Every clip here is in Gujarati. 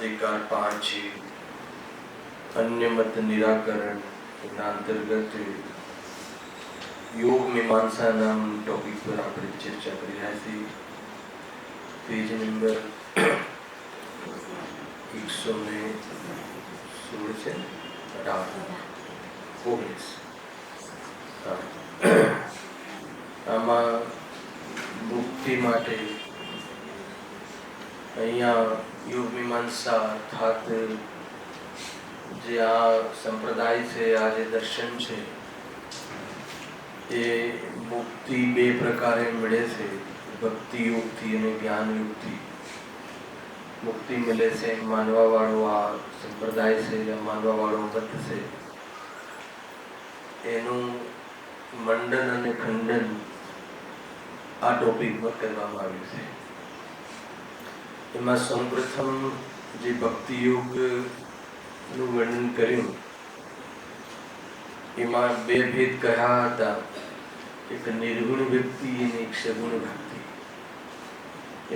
अधिकार 5 अन्य मत निराकरण अंतर्गत योग मीमांसा नाम टॉपिक पर આપણે ચર્ચા કરી રહ્યા છીએ। પેજ નંબર 116 છે 19 આમાં મુક્તિ માટે અહીંયા योग मीमांसा अर्थात जे आ संप्रदाय से आ जे दर्शन छे ए मुक्ति बे प्रकारे मिले छे, भक्ति योग थी अने ज्ञान योग थी मुक्ति मिले छे। मानवा वाळो आ संप्रदाय से या मानवा वाळो मत से एनु मंडन अने खंडन आ टॉपिक पर करवामां आव्युं छे। एमां सर्वप्रथम जे भक्ति योग નું વર્ણન કર્યું એમાં બે ભેદ કહ્યા હતા, એક નિર્ગુણ વ્યક્તિ અને એક સગુણ ભક્તિ।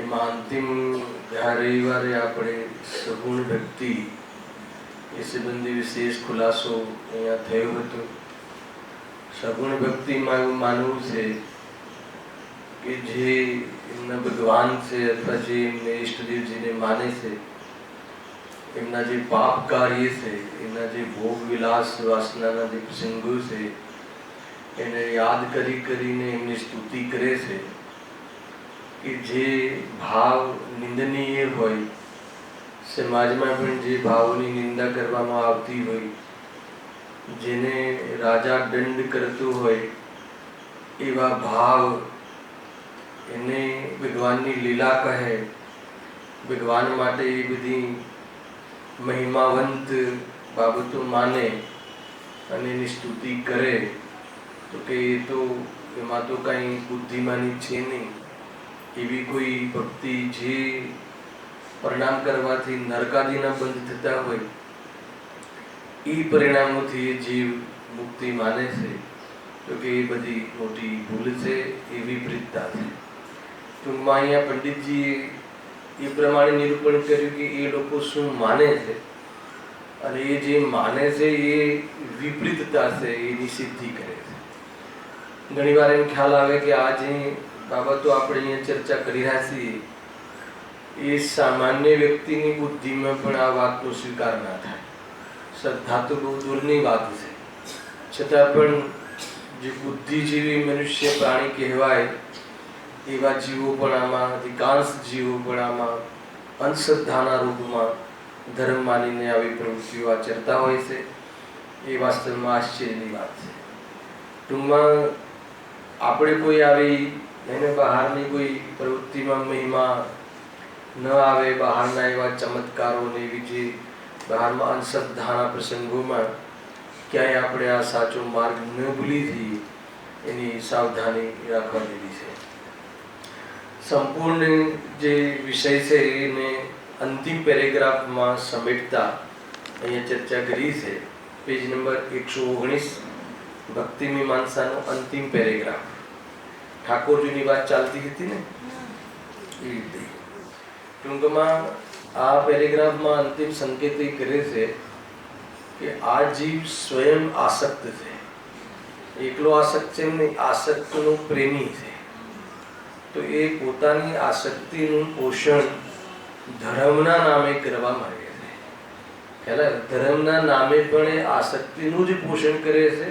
એમાં અંતિમ રવિવારે આપણે સગુણ ભક્તિ એ સંબંધી વિશેષ ખુલાસો અહીંયા થયો હતો। સગુણ ભક્તિમાં એવું માનવું છે કે જે એમના ભગવાન છે અથવા જે એમને ઈષ્ટદેવજીને માને છે એમના જે પાપ કાર્ય છે, એમના જે ભોગ વિલાસ વાસનાના જે પ્રસંગો છે એને યાદ કરી કરીને એમની સ્તુતિ કરે છે કે જે ભાવ નિંદનીય હોય, સમાજમાં પણ જે ભાવોની નિંદા કરવામાં આવતી હોય, જેને રાજા દંડ કરતો હોય એવા ભાવ એને ભગવાનની લીલા કહે, ભગવાન માટે એ બધી મહિમાવંત બાબતો માને અને એની સ્તુતિ કરે તો કે એ તો એમાં તો કાંઈ બુદ્ધિમાની છે નહીં। એવી કોઈ ભક્તિ જે પરિણામ કરવાથી નરકાદીના બંધ થતા હોય એ પરિણામોથી એ જીવ મુક્તિ માને છે તો કે એ બધી મોટી ભૂલ છે, એ વિપરીતતા છે। ટૂંકમાં અહીંયા પંડિતજીએ એ પ્રમાણે નિરૂપણ કર્યું કે એ લોકો શું માને છે અને એ જે માને છે એ વિપરીતતા છે એની સિદ્ધિ કરે છે। ઘણીવાર એમ ખ્યાલ આવે કે આ જે બાબતો આપણે અહીંયા ચર્ચા કરી રહ્યા છીએ એ સામાન્ય વ્યક્તિની બુદ્ધિમાં પણ આ વાતનો સ્વીકાર ના થાય। શ્રદ્ધા તો બહુ દૂરની વાત છે, છતાં પણ જે બુદ્ધિજીવી મનુષ્ય પ્રાણી કહેવાય એવા જીવો પણ આમાં, અધિકાંશ જીવો પણ આમાં અંધશ્રદ્ધાના રૂપમાં ધર્મ માનીને આવી પ્રવૃત્તિઓ આચરતા હોય છે। એ વાસ્તવમાં આશ્ચર્યની વાત છે। ટૂંકમાં આપણે કોઈ આવી એને બહારની કોઈ પ્રવૃત્તિમાં મહિમા ન આવે, બહારના એવા ચમત્કારો ને એવી જે બહારમાં અંધશ્રદ્ધાના પ્રસંગોમાં ક્યાંય આપણે આ સાચો માર્ગ ન ભૂલી જઈએ એની સાવધાની રાખવા જેવી છે। સંપૂર્ણ જે વિષય છે એને અંતિમ પેરેગ્રાફમાં સમેટતા અહીંયા ચર્ચા કરી છે। પેજ નંબર 119 ભક્તિ મીમાંસાનો અંતિમ પેરેગ્રાફ। ઠાકોરજીની વાત ચાલતી હતી ને એ રીતે ટૂંકમાં આ પેરેગ્રાફમાં અંતિમ સંકેત એ કરે છે કે આ જીવ સ્વયં આસક્ત છે, એકલો આસક્ત છે એમ નહીં, આસક્તનો પ્રેમી છે। તો એ પોતાની આસક્તિનું પોષણ ધર્મના નામે કરવા માંગે છે. ખ્યાલ? ધર્મના નામે પણ એ આસક્તિનું જ પોષણ કરે છે,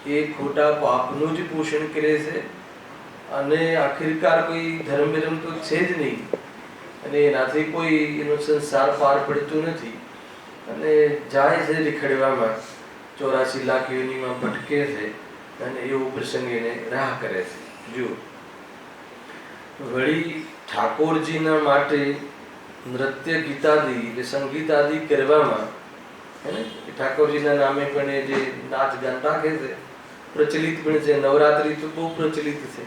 એ ખોટા પાપનું જ પોષણ કરે છે, અને આખિરકાર કોઈ ધર્મ તો છે જ નહીં, અને એનાથી કોઈ એનો સંસાર પાર પડતું નથી, અને જાય છે રીખડવામાં, 84 લાખ યોનિમાં ભટકે છે, અને એવો પ્રસંગ એને રાહ કરે છે. જુઓ, વળી ઠાકોરજીના માટે નૃત્ય ગીતાદિ એટલે સંગીત આદિ કરવામાં, હે ને, ઠાકોરજીના નામે પણ એ જે નાચ ગાન રાખે છે, પ્રચલિત પણ છે. નવરાત્રિ તો બહુ પ્રચલિત છે.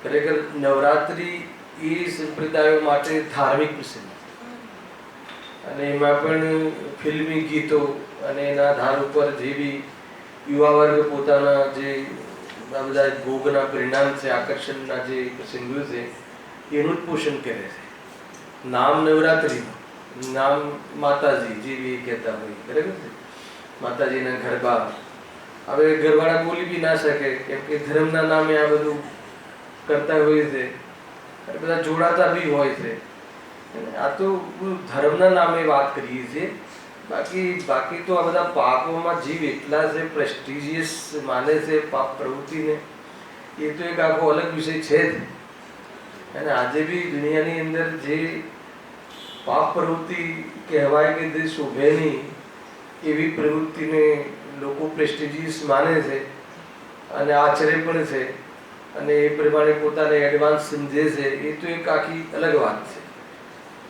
ખરેખર નવરાત્રિ એ સંપ્રદાયો માટે ધાર્મિક પ્રસંગ, અને એમાં પણ ફિલ્મી ગીતો અને એના આધાર ઉપર જે બી યુવા વર્ગ પોતાના જે આ બધા ભોગના પરિણામ છે, આકર્ષણના જે પ્રસંગો છે, એનું જ પોષણ કરે છે. નામ નવરાત્રિનું, નામ માતાજી જે બી કહેતા હોય, બરાબર છે, માતાજીના ગરબા. હવે ઘરવાળા બોલી બી ના શકે, કેમ કે ધર્મના નામે આ બધું કરતા હોય છે, બધા જોડાતા બી હોય છે. આ તો ધર્મના નામે વાત કરીએ છીએ. બાકી તો આ બધા પાપોમાં જીવ એટલા છે, પ્રેસ્ટિજિયસ માને છે પાપ પ્રવૃત્તિને, એ તો એક આખો અલગ વિષય છે જ. અને આજે બી દુનિયાની અંદર જે પાપ પ્રવૃત્તિ કહેવાય કે જે શોભે નહીં એવી પ્રવૃત્તિને લોકો પ્રેસ્ટિજિયસ માને છે અને આચરે પણ છે, અને એ પ્રમાણે પોતાને એડવાન્સ સમજે છે. એ તો એક આખી અલગ વાત છે.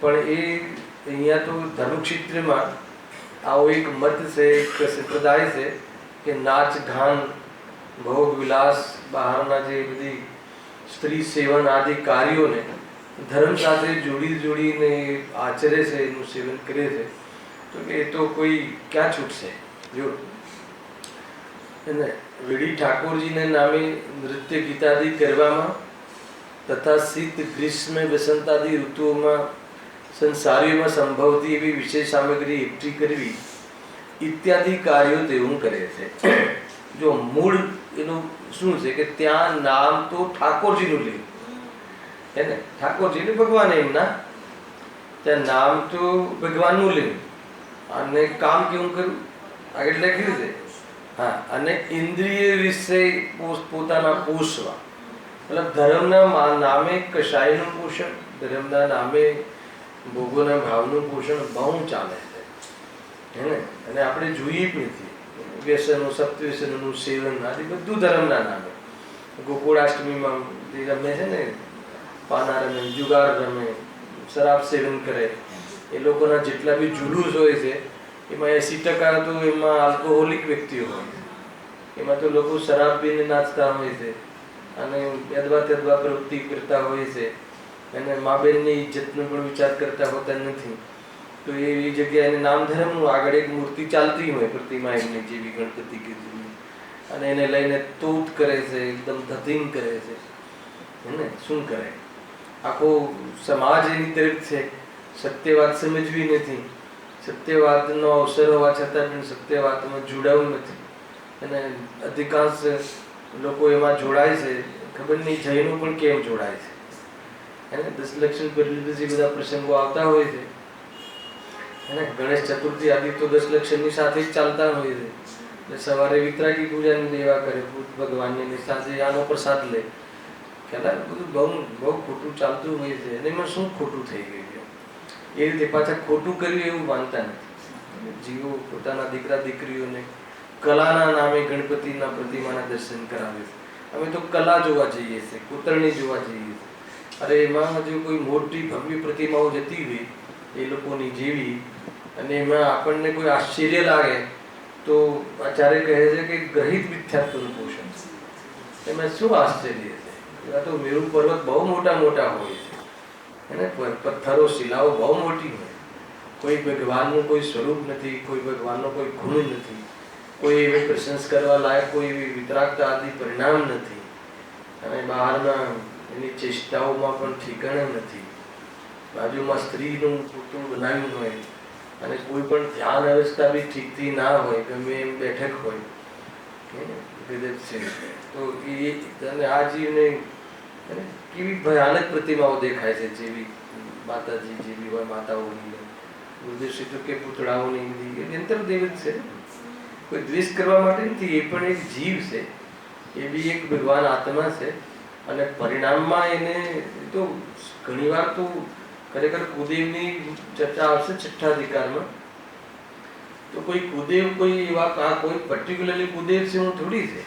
પણ એ અહીંયા તો ધર્મક્ષેત્રમાં આવો એક મત છે, એક સંપ્રદાય છે કે નાચ ગાન, ભોગ વિલાસ, બહારના જે બધી સ્ત્રી સેવન આદિ કાર્યોને ધર્મ સાથે જોડીને આચરે છે, એનું સેવન કરે છે. તો એ તો કોઈ ક્યાં છૂટશે? જો એને વળી ઠાકોરજીને નામે નૃત્ય ગીતાદિ કરવામાં તથા શીત ગ્રીષ્મ વસંતાદિ ઋતુઓમાં સંસારીઓમાં સંભવતી એવી વિશેષ સામગ્રી એકઠી કરવી ઇત્યાદિ કાર્યો તેવું કરે છે. જો મૂળ એનું શું છે કે ત્યાં નામ તો ઠાકોરજીનું લેવું, હે ને, ઠાકોરજી ભગવાન એમના, ત્યાં નામ તો ભગવાનનું લેવું, અને કામ કેવું કરવું આગળ લખ્યું છે. હા, અને ઇન્દ્રિય વિશે પોતાના પોષવા, મતલબ ધર્મના નામે કશાયનું પોષણ, ધર્મના નામે ભોગોના ભાવનું પોષણ બહુ ચાલે છે, હે ને. અને આપણે જોઈએ પણ છીએ વ્યસનો, સપ્તવ્યસનનું સેવન આદિ બધું ધર્મના નામે. ગોકુળાષ્ટમીમાં જે રમે છે ને, પાના રમે, જુગાર રમે, શરાબ સેવન કરે, એ લોકોના જેટલા બી જુલુસ હોય છે એમાં 80% તો એમાં આલ્કોહોલિક વ્યક્તિઓ હોય છે. એમાં તો લોકો શરાબ પીને નાચતા હોય છે, અને અદવા પ્રવૃત્તિ કરતા હોય છે, અને મા બેનની ઇજ્જતનો પણ વિચાર કરતા હોતા નથી. તો એ જગ્યાએ એને નામ ધર્મનું આગળ એક મૂર્તિ ચાલતી હોય, પ્રતિમા એમની જેવી, ગણપતિ કે જેવી, અને એને લઈને તોપ કરે છે, એકદમ ધતીંગ કરે છે, હે ને. શું કરે? આખો સમાજ એની તરફ છે. સત્યવાદ સમજવી નથી, સત્યવાદનો અવસર હોવા છતાં પણ સત્યવાદમાં જોડાવું નથી, અને અધિકાંશ લોકો એમાં જોડાય છે. ખબર નહીં જૈનો પણ કેમ જોડાય છે, એને 10 લક્ષણ પછી બધા પ્રસંગો આવતા હોય છે, એને ગણેશ ચતુર્થી આદિ તો 10 લક્ષણની સાથે જ ચાલતા હોય છે. એટલે સવારે વિતરાગી પૂજાની દેવા કરે ભૂત ભગવાનની, સાંજે આનો પ્રસાદ લે. ખ્યાલ? બધું બહુ ખોટું ચાલતું હોય છે. અને એમાં શું ખોટું થઈ ગયું? એ રીતે પાછા ખોટું કર્યું એવું માનતા નથી. જીવો પોતાના દીકરા દીકરીઓને કલાના નામે ગણપતિના પ્રતિમાના દર્શન કરાવે છે. અમે તો કલા જોવા જઈએ છીએ, કોતરણી જોવા જઈએ છીએ. અરે એમાં જો કોઈ મોટી ભવ્ય પ્રતિમાઓ જતી હોય એ લોકોની જેવી, અને એમાં આપણને કોઈ આશ્ચર્ય લાગે તો આચાર્ય કહે છે કે ગ્રહિત મિથ્યાત્વનું પોષણ છે. એમાં શું આશ્ચર્ય છે? એમાં તો મેરુ પર્વત બહુ મોટા હોય છે, એને પથ્થરો, શિલાઓ બહુ મોટી હોય. કોઈ ભગવાનનું કોઈ સ્વરૂપ નથી, કોઈ ભગવાનનો કોઈ ગુણ નથી, કોઈ એવી પ્રશંસા કરવા લાયક કોઈ એવી વિતરાગતા આદિ પરિણામ નથી, અને બહારના એની ચેષ્ટાઓમાં પણ ઠીકાણા નથી. બાજુમાં સ્ત્રીનું પૂતળું બનાવ્યું હોય, અને કોઈ પણ ધ્યાન અવસ્થા બી ઠીકથી ના હોય, ગમે એમ બેઠક હોય, તો એ આ જીવને અને કેવી ભયાનક પ્રતિમાઓ દેખાય છે, જેવી માતાજી જેવી હોય માતાઓની, ઉદ્દેશ્ય તો કે પૂતળાઓની, એ યંત્રદેવ જ છે. કોઈ દ્વેષ કરવા માટે નથી, એ પણ એક જીવ છે, એ બી એક ભગવાન આત્મા છે. અને પરિણામમાં એને તો ઘણીવાર તો ખરેખર કુદેવની ચર્ચા આવશે છઠ્ઠા અધિકારમાં. તો કોઈ કુદેવ કોઈ એવા કોઈ પર્ટિક્યુલરલી કુદેવ છે હું થોડી છે.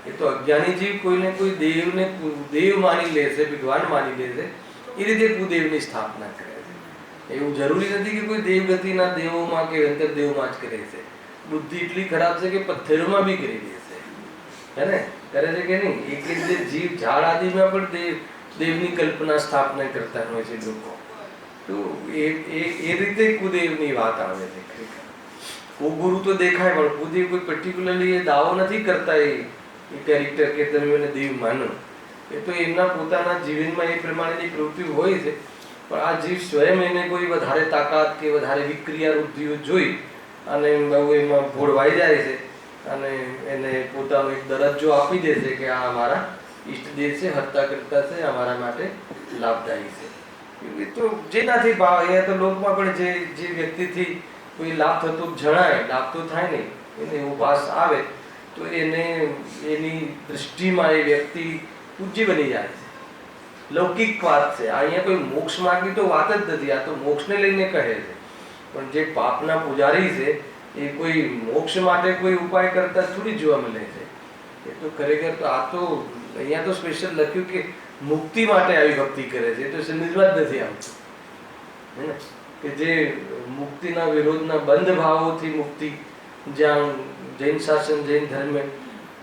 એ તો અજ્ઞાની જીવ કોઈને કોઈ દેવને દેવ માની લે છે, ભગવાન માની લે છે, એ રીતે કુદેવની સ્થાપના કરે છે. એવું જરૂરી નથી કે કોઈ દેવગતિના દેવોમાં કે અંતરદેવમાં જ કરે છે. બુદ્ધિ એટલી ખરાબ છે કે પથ્થરોમાં બી કરી દે છે, હે ને, કરે છે કે નહીં. એક રીતે જીવ ઝાડ આદિમાં પણ દેવની કલ્પના સ્થાપના કરતા હોય છે લોકો. તો એ રીતે કુદેવની વાત આવે છે. ખરેખર ગુરુ તો દેખાય, પણ કુદેવ કોઈ પર્ટિક્યુલરલી એ દાવો નથી કરતા એ કેરેક્ટર કે તમે એને દેવ માનો. એ તો એમના પોતાના જીવનમાં એ પ્રમાણેની પ્રવૃત્તિ હોય છે. પણ આ જીવ સ્વયં એને કોઈ વધારે તાકાત કે વધારે વિક્રિયા વૃદ્ધિઓ જોઈ અને બહુ એમાં ભોળવાઈ જાય છે અને એને પોતાનો એક દરજ્જો આપી દે છે કે આ અમારા ઈષ્ટદેવ છે, હર્તા કરતા છે, અમારા માટે લાભદાયી છે. એ તો જેનાથી ભાવ, અહીંયા તો લોકમાં પણ જે વ્યક્તિથી કોઈ લાભ થતો જણાય, લાભ તો થાય નહીં, એને એવો ભાસ આવે તો એને એની દૃષ્ટિમાં એ વ્યક્તિ પૂજ્ય બની જાય છે. લૌકિક વાત છે. અહીંયા કોઈ મોક્ષ માર્ગની તો વાત જ નથી. આ તો મોક્ષને લઈને કહે છે. પણ જે પાપના પૂજારી છે એ કોઈ મોક્ષ માટે કોઈ ઉપાય કરતા થોડી જોવા મળે છે. એ તો ખરેખર તો આ તો અહીંયા તો સ્પેશિયલ લખ્યું કે મુક્તિ માટે આવી ભક્તિ કરે છે. એ તો સમજવા જ નથી આવતું, હે ને, કે જે મુક્તિના વિરોધના બંધ ભાવોથી મુક્તિ, જ્યાં જૈન શાસન જૈન ધર્મ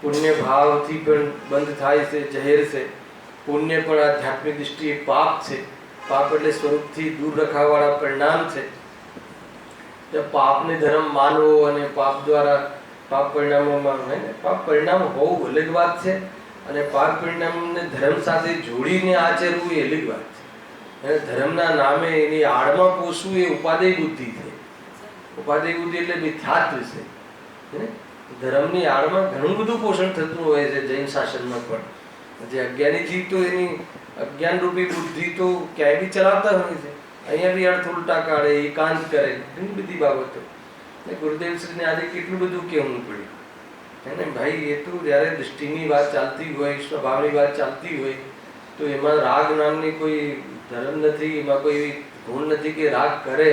પુણ્ય ભાવથી પણ બંધ થાય છે, જહેર છે. પુણ્ય પણ આધ્યાત્મિક દૃષ્ટિએ પાપ છે. પાપ એટલે સ્વરૂપથી દૂર રખાવાળા પરિણામ છે. પાપને ધર્મ માનવો અને પાપ દ્વારા પાપ પરિણામોમાં, હે ને, પાપ પરિણામ હોવું અલગ વાત છે અને પાપ પરિણામને ધર્મ સાથે જોડીને આચરવું એ અલગ વાત છે. ધર્મના નામે એની આડમાં પોષવું એ ઉપાદેય બુદ્ધિ છે. ઉપાદેય બુદ્ધિ એટલે મિથ્યાત્વ છે. ધર્મની આડમાં ઘણું બધું પોષણ થતું હોય છે જૈન શાસનમાં પણ. જે અજ્ઞાની જીવ તો એની અજ્ઞાન રૂપી બુદ્ધિ તો ક્યાંય બી ચલાવતા હોય છે. અહીંયા બી અર્થ ઉલટા કાઢે, એકાંત કરે, ઘણી બધી બાબતો. ગુરુદેવશ્રીને આજે કેટલું બધું કહેવું પડ્યું, હે ને ભાઈ. એ તો જ્યારે દૃષ્ટિની વાત ચાલતી હોય, સ્વભાવની વાત ચાલતી હોય તો એમાં રાગ નામની કોઈ ધર્મ નથી, એમાં કોઈ ગુણ નથી કે રાગ કરે.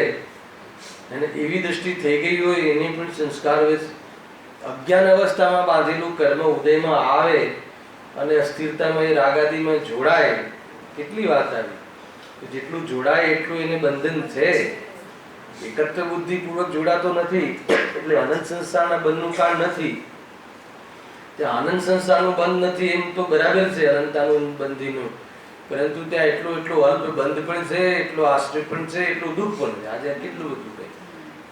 અને એવી દૃષ્ટિ થઈ ગઈ હોય એની પણ સંસ્કાર હોય. અજ્ઞાન અવસ્થામાં બાંધેલું કર્મ ઉદયમાં આવે અને અસ્થિરતામાં એ રાગાદીમાં જોડાય. કેટલી વાત આવી. જેટલું જોડાય એટલું એને બંધન છે. એકત્ર બુદ્ધિ પૂર્વક જોડાતો નથી એટલે અનંત સંસારના બંધનું કારણ નથી. ત્યાં આનંદ સંસારનું બંધ નથી એમ તો બરાબર છે, અનંતાનું બંધીનું. પરંતુ ત્યાં એટલો અલ્પ બંધ પણ છે, એટલો આશ્રય પણ છે, એટલું દુઃખ પણ છે. આજે કેટલું બધું કઈ,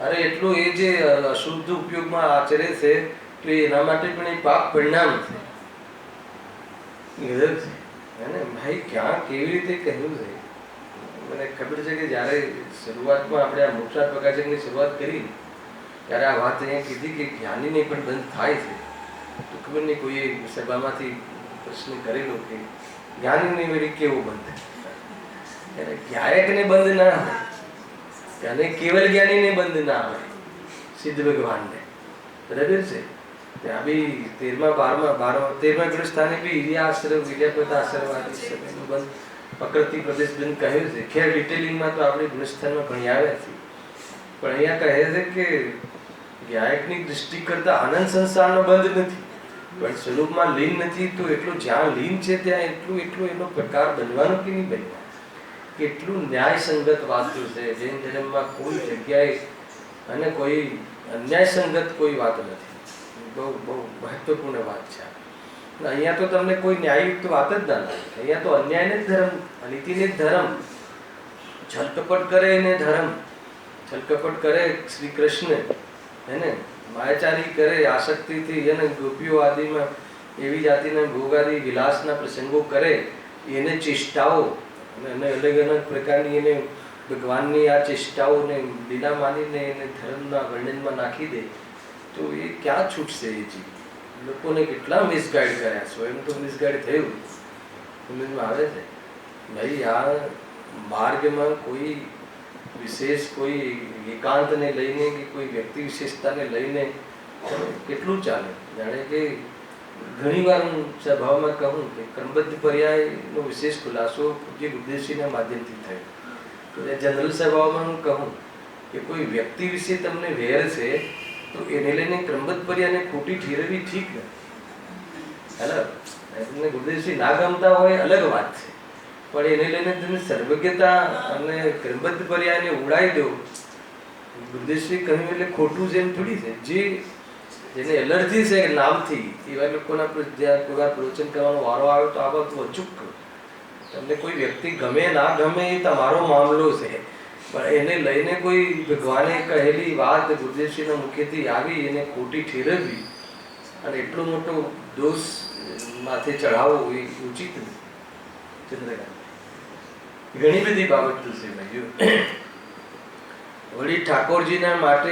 અરે એટલું એ જે અશુદ્ધ ઉપયોગમાં આચરે છે તો એના માટે પણ એ પાપ પરિણામ છે. એને ભાઈ ક્યાં કેવી રીતે કહ્યું છે. મને ખબર છે કે જ્યારે શરૂઆતમાં આપણે આ મોક્ષાર્થ પ્રકાશકની શરૂઆત કરી ત્યારે આ વાત અહીંયા કીધી કે જ્ઞાનીને પણ બંધ થાય છે. તો ખબર નહીં કોઈએ સભામાંથી પ્રશ્ન કરેલો કે જ્ઞાનીને વળી કેવો બંધ, એને ગાયકને બંધ ના હોય અને કેવલ જ્ઞાનીને બંધ ના હોય, સિદ્ધ ભગવાનને. બરાબર છે. ત્યાં બી 13મા ગ્રસ્થાને બી હિરિયાશ્રમ વિદ્યાપત આશ્રમ બંધ પ્રકૃતિ પ્રદેશ બંધ કહ્યું છે. ખેર ડિટેલિંગમાં તો આપણે ગુણસ્થાનમાં ભણી આવ્યા છીએ. પણ અહીંયા કહે છે કે ગાયકની દૃષ્ટિ કરતા આનંદ સંસારનો બંધ નથી, પણ સ્વરૂપમાં લીન નથી. તો એટલું જ્યાં લીન છે ત્યાં એટલું એનો પ્રકાર બનવાનો કે નહીં બનવાનો, કેટલું ન્યાય સંગત વાતો છે. જૈન ધર્મમાં કોઈ જગ્યાએ અને કોઈ અન્યાય સંગત કોઈ વાત નથી. બહુ મહત્વપૂર્ણ વાત છે. અહીંયા તો તમને કોઈ ન્યાયયુક્ત વાત જ ના લાગે. અહીંયા તો અન્યાયને જ ધર્મ, અનીતિને જ ધર્મ. છલકપટ કરે એને ધર્મ. છલકપટ કરે શ્રી કૃષ્ણ, એને માયાચારી કરે આસક્તિથી, એને ગોપીઓ આદિમાં એવી જાતિના ભોગાદી વિલાસના પ્રસંગો કરે, એને ચેષ્ટાઓ અને અલગ અલગ પ્રકારની એને ભગવાનની આ ચેષ્ટાઓને લીલા માનીને એને ધર્મના વર્ણનમાં નાખી દે તો એ ક્યાં છૂટશે? એ જીવ લોકોને કેટલા મિસગાઈડ કર્યા, સ્વયં તો મિસગાઈડ થયું. સમજમાં આવે છે ભાઈ આ માર્ગમાં કોઈ વિશેષ કોઈ એકાંતને લઈને કે કોઈ વ્યક્તિ વિશેષતાને લઈને કેટલું ચાલે. જાણે કે ઘણી વાર હું સભામાં કહું કે ક્રમબદ્ધ પર્યાયનો વિશેષ ખુલાસો જે ગુરુદેવશ્રીના માધ્યમથી થયો. તો એ જનરલ સભાઓમાં હું કહું કે કોઈ વ્યક્તિ વિશે તમને વેર છે તો એને લઈને ક્રમબદ્ધ પર્યાયને ખોટી ઠેરવવી ઠીક નથી. હેલો, તમને ગુરુદેવશ્રી ના ગમતા હોય અલગ વાત છે, પણ એને લઈને તમે સર્વજ્ઞતા અને ક્રમબદ્ધ પર્યાયને ઉડાવી દો. ગુરુદેવશ્રી કહ્યું એટલે ખોટું છે એમ થોડી છે. જેને એલર્જી છે નામથી એવા લોકોના જ્યાં કોઈ વાર પ્રવચન કરવાનો વારો આવ્યો તો આ બધું અચૂક તમને કોઈ વ્યક્તિ ગમે ના ગમે એ તમારો મામલો છે, પણ એને લઈને કોઈ ભગવાને કહેલી વાત ગુરુદેવશ્રીના મુખેથી આવી એને ખોટી ઠેરવવી અને એટલો મોટો દોષ માથે ચઢાવવો એ ઉચિત નથી. ચંદ્રકાંત ઘણી બધી બાબતો છે ભાઈઓ. વળી ઠાકોરજીના માટે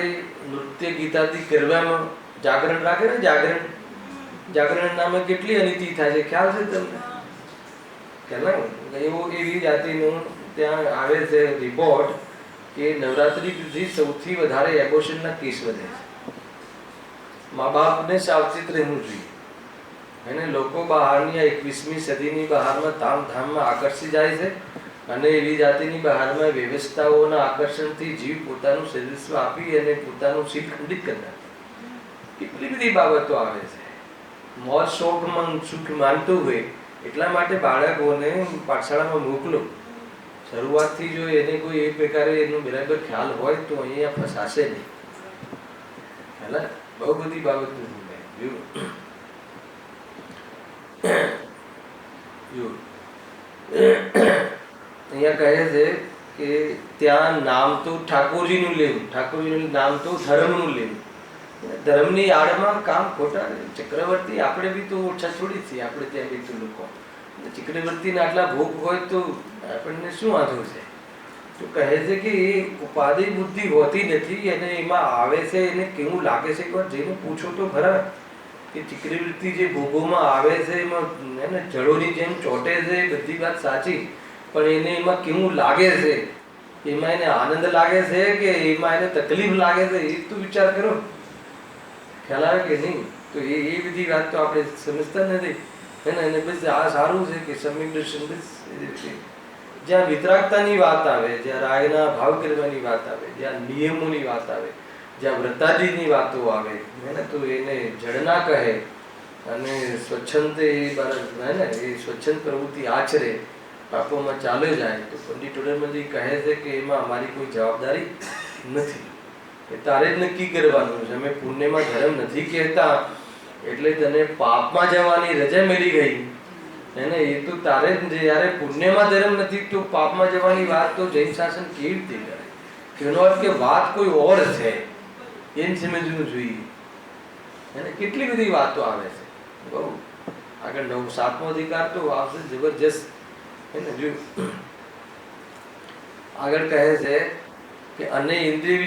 નૃત્ય ગીતાથી કરવામાં જાગરણ રાખે ને, જાગરણ નામે કેટલી અનિતિ થાય છે ખ્યાલ છે તમને? એવી જાતિનું ત્યાં આવે છે રિપોર્ટ કે નવરાત્રી સૌથી વધારે એબોર્શનના કેસ વધે છે. મા બાપને સાવચેત રહેવું જોઈએ. અને લોકો બહારની 21મી સદીની બહારમાં ધામધામમાં આકર્ષી જાય છે અને એવી જાતિની બહારમાં વ્યવસ્થાઓના આકર્ષણથી જીવ પોતાનું સર્વિસ્વ આપી અને પોતાનું શીલ ખંડિત કરતા કેટલી બધી બાબતો આવે છે. મોજ શોખમાં સુખ માનતું હોય એટલા માટે બાળકોને પાઠશાળામાં મોકલો. શરૂઆતથી જો એને કોઈ એ પ્રકારે એનો બરાબર ખ્યાલ હોય તો અહીંયા ફસાશે નહીં. હેલા, બહુ બધી બાબતો અહીંયા કહે છે કે ત્યાં નામ તો ઠાકોરજીનું લેવું, ઠાકોરજીનું નામ તો ધર્મનું લેવું. ધર્મની આડમાં કામ ખોટા. ચક્રવર્તી આપણે બી તો ઓછા છોડી છીએ, આપણે ત્યાં બી તો લોકો ચક્રવર્તીના આટલા ભોગ હોય તો આપણને શું વાંધો છે? તો કહે છે કે એ ઉપાધિ બુદ્ધિ હોતી નથી અને એમાં આવે છે એને કેવું લાગે છે એકવાર જઈને પૂછો તો ખરા કે ચક્રવૃત્તિ જે ભોગોમાં આવે છે એમાં એને જળોની જેમ ચોટે છે, બધી વાત સાચી, પણ એને એમાં કેવું લાગે છે? એમાં એને આનંદ લાગે છે કે એમાં એને તકલીફ લાગે છે? એ તો વિચાર કરો. ખ્યાલ આવે કે નહીં? તો એ બધી વાત તો આપણે સમજતા નથી. એને બસ આ સારું છે કે સમ્યક દર્શન બસ જ્યાં વિતરાગતાની વાત આવે, જ્યાં રાયના ભાવ કરવાની વાત આવે, જ્યાં નિયમોની વાત આવે, જ્યાં વ્રતાદિની વાતો આવે તો એને જડ ના કહે અને સ્વચ્છંદ એ સ્વચ્છંદ પ્રવૃત્તિ આચરે, પાપોમાં ચાલે જાય તો પંડિત ટોડરમલજી કહે છે કે એમાં અમારી કોઈ જવાબદારી નથી. એ તારે જ નક્કી કરવાનું છે. અમે પુણ્યમાં ધર્મ નથી કહેતા એટલે તને પાપમાં જવાની રજા મળી ગઈ એને એ તો તારે જ. જ્યારે પુણ્યમાં ધર્મ નથી તો પાપમાં જવાની વાત તો જૈન શાસન કેવી રીતે કરે? એનો અર્થ કે વાત કોઈ ઓર છે એમ સમજવું જોઈએ. એને કેટલી બધી વાતો આવે છે. બહુ આગળ 7મો અધિકાર તો આવશે જબરજસ્ત. આગળ કહે છે કે અન્ય ઇન્દ્રિય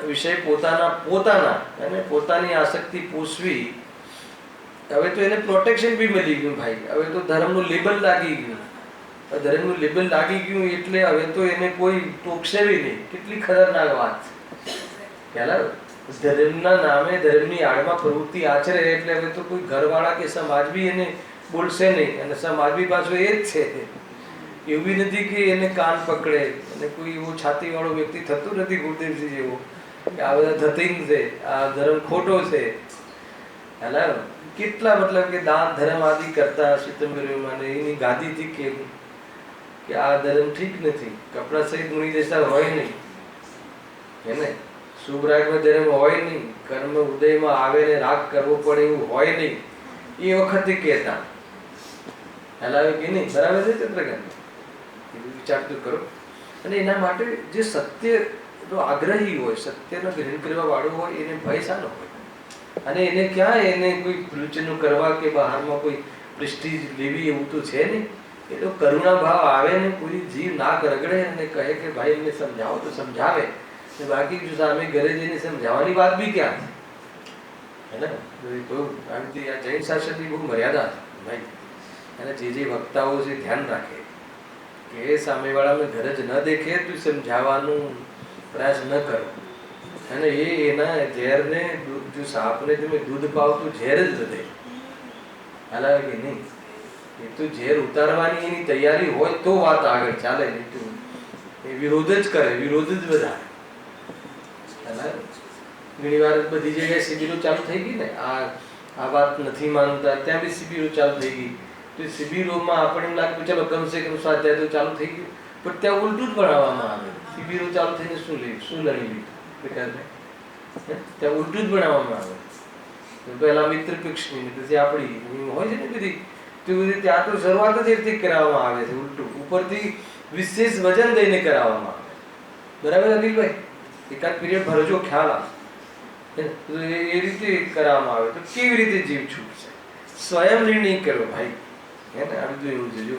વિષય પોતાના અને પોતાની આસક્તિ પોષવી. હવે તો એને પ્રોટેક્શન બી મળી ગયું ભાઈ. હવે તો ધર્મનું લેબલ લાગી ગયું. ધર્મનું લેબલ લાગી ગયું એટલે હવે તો એને કોઈ ટોકશે બી નહીં. કેટલી ખતરનાક વાત છે. ખ્યાલ? ધર્મના નામે ધર્મની આડમાં પ્રવૃત્તિ આચરે એટલે હવે તો કોઈ ઘરવાળા કે સમાજ બી એને બોલશે નહીં. અને સમાજ બી પાછો એ જ છે. એવું નથી કે એને કાન પકડે અને કોઈ એવો છાતીવાળો વ્યક્તિ થતું નથી ગુરુદેવજી જેવો કે આ બધા ધતિંગ છે, આ ધર્મ ખોટો છે. હેલા, કેટલા મતલબ કે દાન ધર્મ આદિ કરતા સિતંબરીઓમાં એની ગાદીથી કેવું કે આ ધર્મ ઠીક નથી. કપડા સહિત મુનિ દશા હોય નહીં, એને શુભરાગમાં ધર્મ હોય નહીં, કર્મ ઉદયમાં આવે ને રાગ કરવો પડે એવું હોય નહીં. એ વખતે કહેતા હેલાવે કે નહીં? બરાબર છે ચંદ્રકાંત? વિચાર તો કરો. અને એના માટે જે સત્યનો આગ્રહી હોય, સત્યનો ગ્રહણ કરવા વાળો હોય એને ભય શાનો હોય? અને એને ક્યાં એને કોઈ પ્રવચનો કરવા કે બહારમાં કોઈ પ્રેસ્ટીજ લેવી એવું તો છે નહીં. એ તો કરુણા ભાવ આવે ને કોઈ જીવ નાક રગડે અને કહે કે ભાઈ એમને સમજાવો તો સમજાવે. બાકી જો સામે ઘરે જઈને સમજાવવાની વાત બી ક્યાં છે? હે ને? આ જૈન શાસનની બહુ મર્યાદા છે ભાઈ. અને જે વક્તાઓ છે ધ્યાન રાખે કે સામેવાળાને ઘર જ ન દેખે તો સમજાવવાનું પ્રયાસ ન કરો. અને એના ઝેરને જો સાપને તમે દૂધ પાવ તો ઝેર જ વધે, હાલાવે કે નહીં? એ તો ઝેર ઉતારવાની એની તૈયારી હોય તો વાત આગળ ચાલે, નહીં તો એ વિરોધ જ કરે, વિરોધ જ વધારે. ઘણી વાર બધી જગ્યાએ શિબિરો ચાલુ થઈ ગઈ ને, આ વાત નથી માનતા ત્યાં બી શિબિરો ચાલુ થઈ ગઈ. તો શિબિરોમાં આપણને એમ લાગે ચલો કમસે કમ સ્વાધ્યાય તો ચાલુ થઈ ગયું, પણ ત્યાં ઉલટું જ ભણાવવામાં આવે. શિબિરો ચાલુ થઈને શું લણી લીધું બેટાને? ત્યાં ઉલટું જ ભણાવવામાં આવે. પહેલા મિત્ર પક્ષની પછી આપણી હોય છે ને બધી, તો ત્યાં તો શરૂઆત જ એથી કરાવવામાં આવે છે ઉલટું, ઉપરથી વિશેષ વજન દઈને કરાવવામાં આવે. બરાબર અનિલભાઈ? એકાદ પીરિયડ ભરજો, ખ્યાલ આવે એ રીતે કરાવવામાં આવે. તો કેવી રીતે જીવ છૂટશે? સ્વયં નિર્ણય કરો ભાઈ. હે ને? આ બધું એવું છે. જો